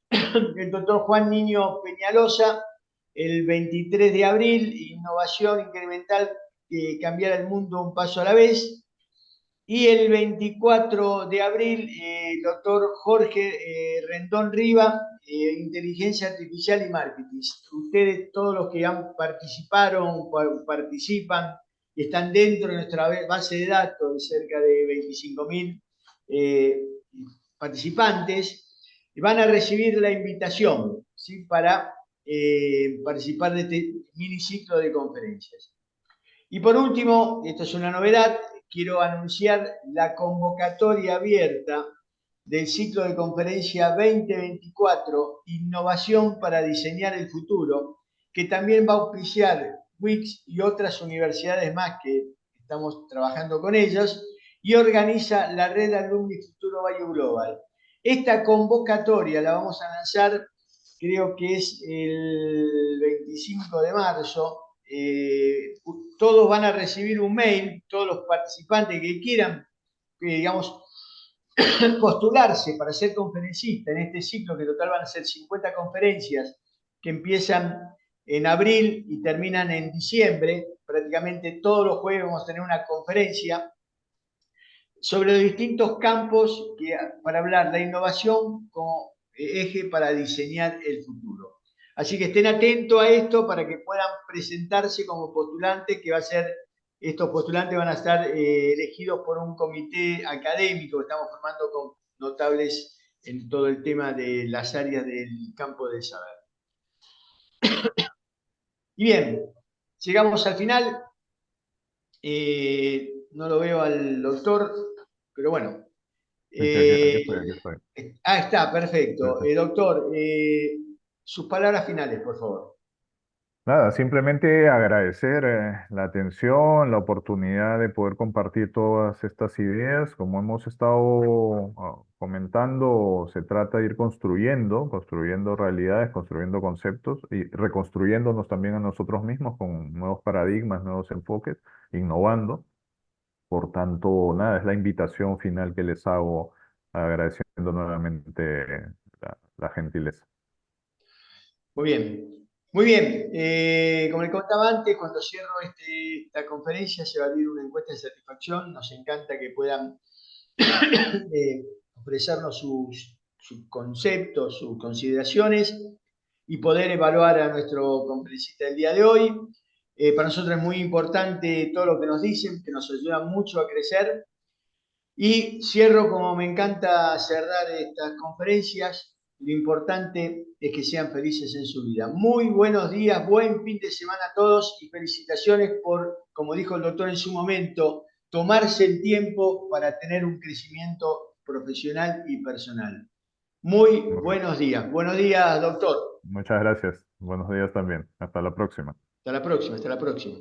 El doctor Juan Niño Peñalosa, el 23 de abril, Innovación Incremental, Cambiar el Mundo un Paso a la Vez. Y el 24 de abril, el doctor Jorge Rendón Riva, Inteligencia Artificial y Marketing. Ustedes, todos los que participan, están dentro de nuestra base de datos de cerca de 25.000 participantes, van a recibir la invitación, ¿sí?, para participar de este miniciclo de conferencias. Y por último, esto es una novedad, quiero anunciar la convocatoria abierta del ciclo de conferencia 2024, Innovación para Diseñar el Futuro, que también va a auspiciar WICS y otras universidades más que estamos trabajando con ellos, y organiza la red Alumni Futuro Value Global. Esta convocatoria la vamos a lanzar, creo que es el 25 de marzo, todos van a recibir un mail, todos los participantes que quieran, digamos, postularse para ser conferencista en este ciclo, que en total van a ser 50 conferencias que empiezan en abril y terminan en diciembre. Prácticamente todos los jueves vamos a tener una conferencia sobre los distintos campos para hablar la innovación como eje para diseñar el futuro. Así que estén atentos a esto para que puedan presentarse como postulantes, que va a ser, estos postulantes van a estar elegidos por un comité académico que estamos formando con notables en todo el tema de las áreas del campo del saber. Y bien, llegamos al final. No lo veo al doctor, pero bueno. Aquí estoy. Está, perfecto. Doctor, sus palabras finales, por favor. Nada, simplemente agradecer la atención, la oportunidad de poder compartir todas estas ideas. Como hemos estado comentando, se trata de ir construyendo realidades, construyendo conceptos y reconstruyéndonos también a nosotros mismos con nuevos paradigmas, nuevos enfoques, innovando. Por tanto, nada, es la invitación final que les hago, agradeciendo nuevamente la gentileza. Muy bien. Muy bien. Como le contaba antes, cuando cierro esta conferencia se va a abrir una encuesta de satisfacción. Nos encanta que puedan ofrecernos sus conceptos, sus consideraciones y poder evaluar a nuestro conferencista del día de hoy. Para nosotros es muy importante todo lo que nos dicen, que nos ayuda mucho a crecer. Y cierro como me encanta cerrar estas conferencias. Lo importante es que sean felices en su vida. Muy buenos días, buen fin de semana a todos y felicitaciones por, como dijo el doctor en su momento, tomarse el tiempo para tener un crecimiento profesional y personal. Muy Muy bien. buenos días. Buenos días, doctor. Muchas gracias. Buenos días también. Hasta la próxima. Hasta la próxima, hasta la próxima.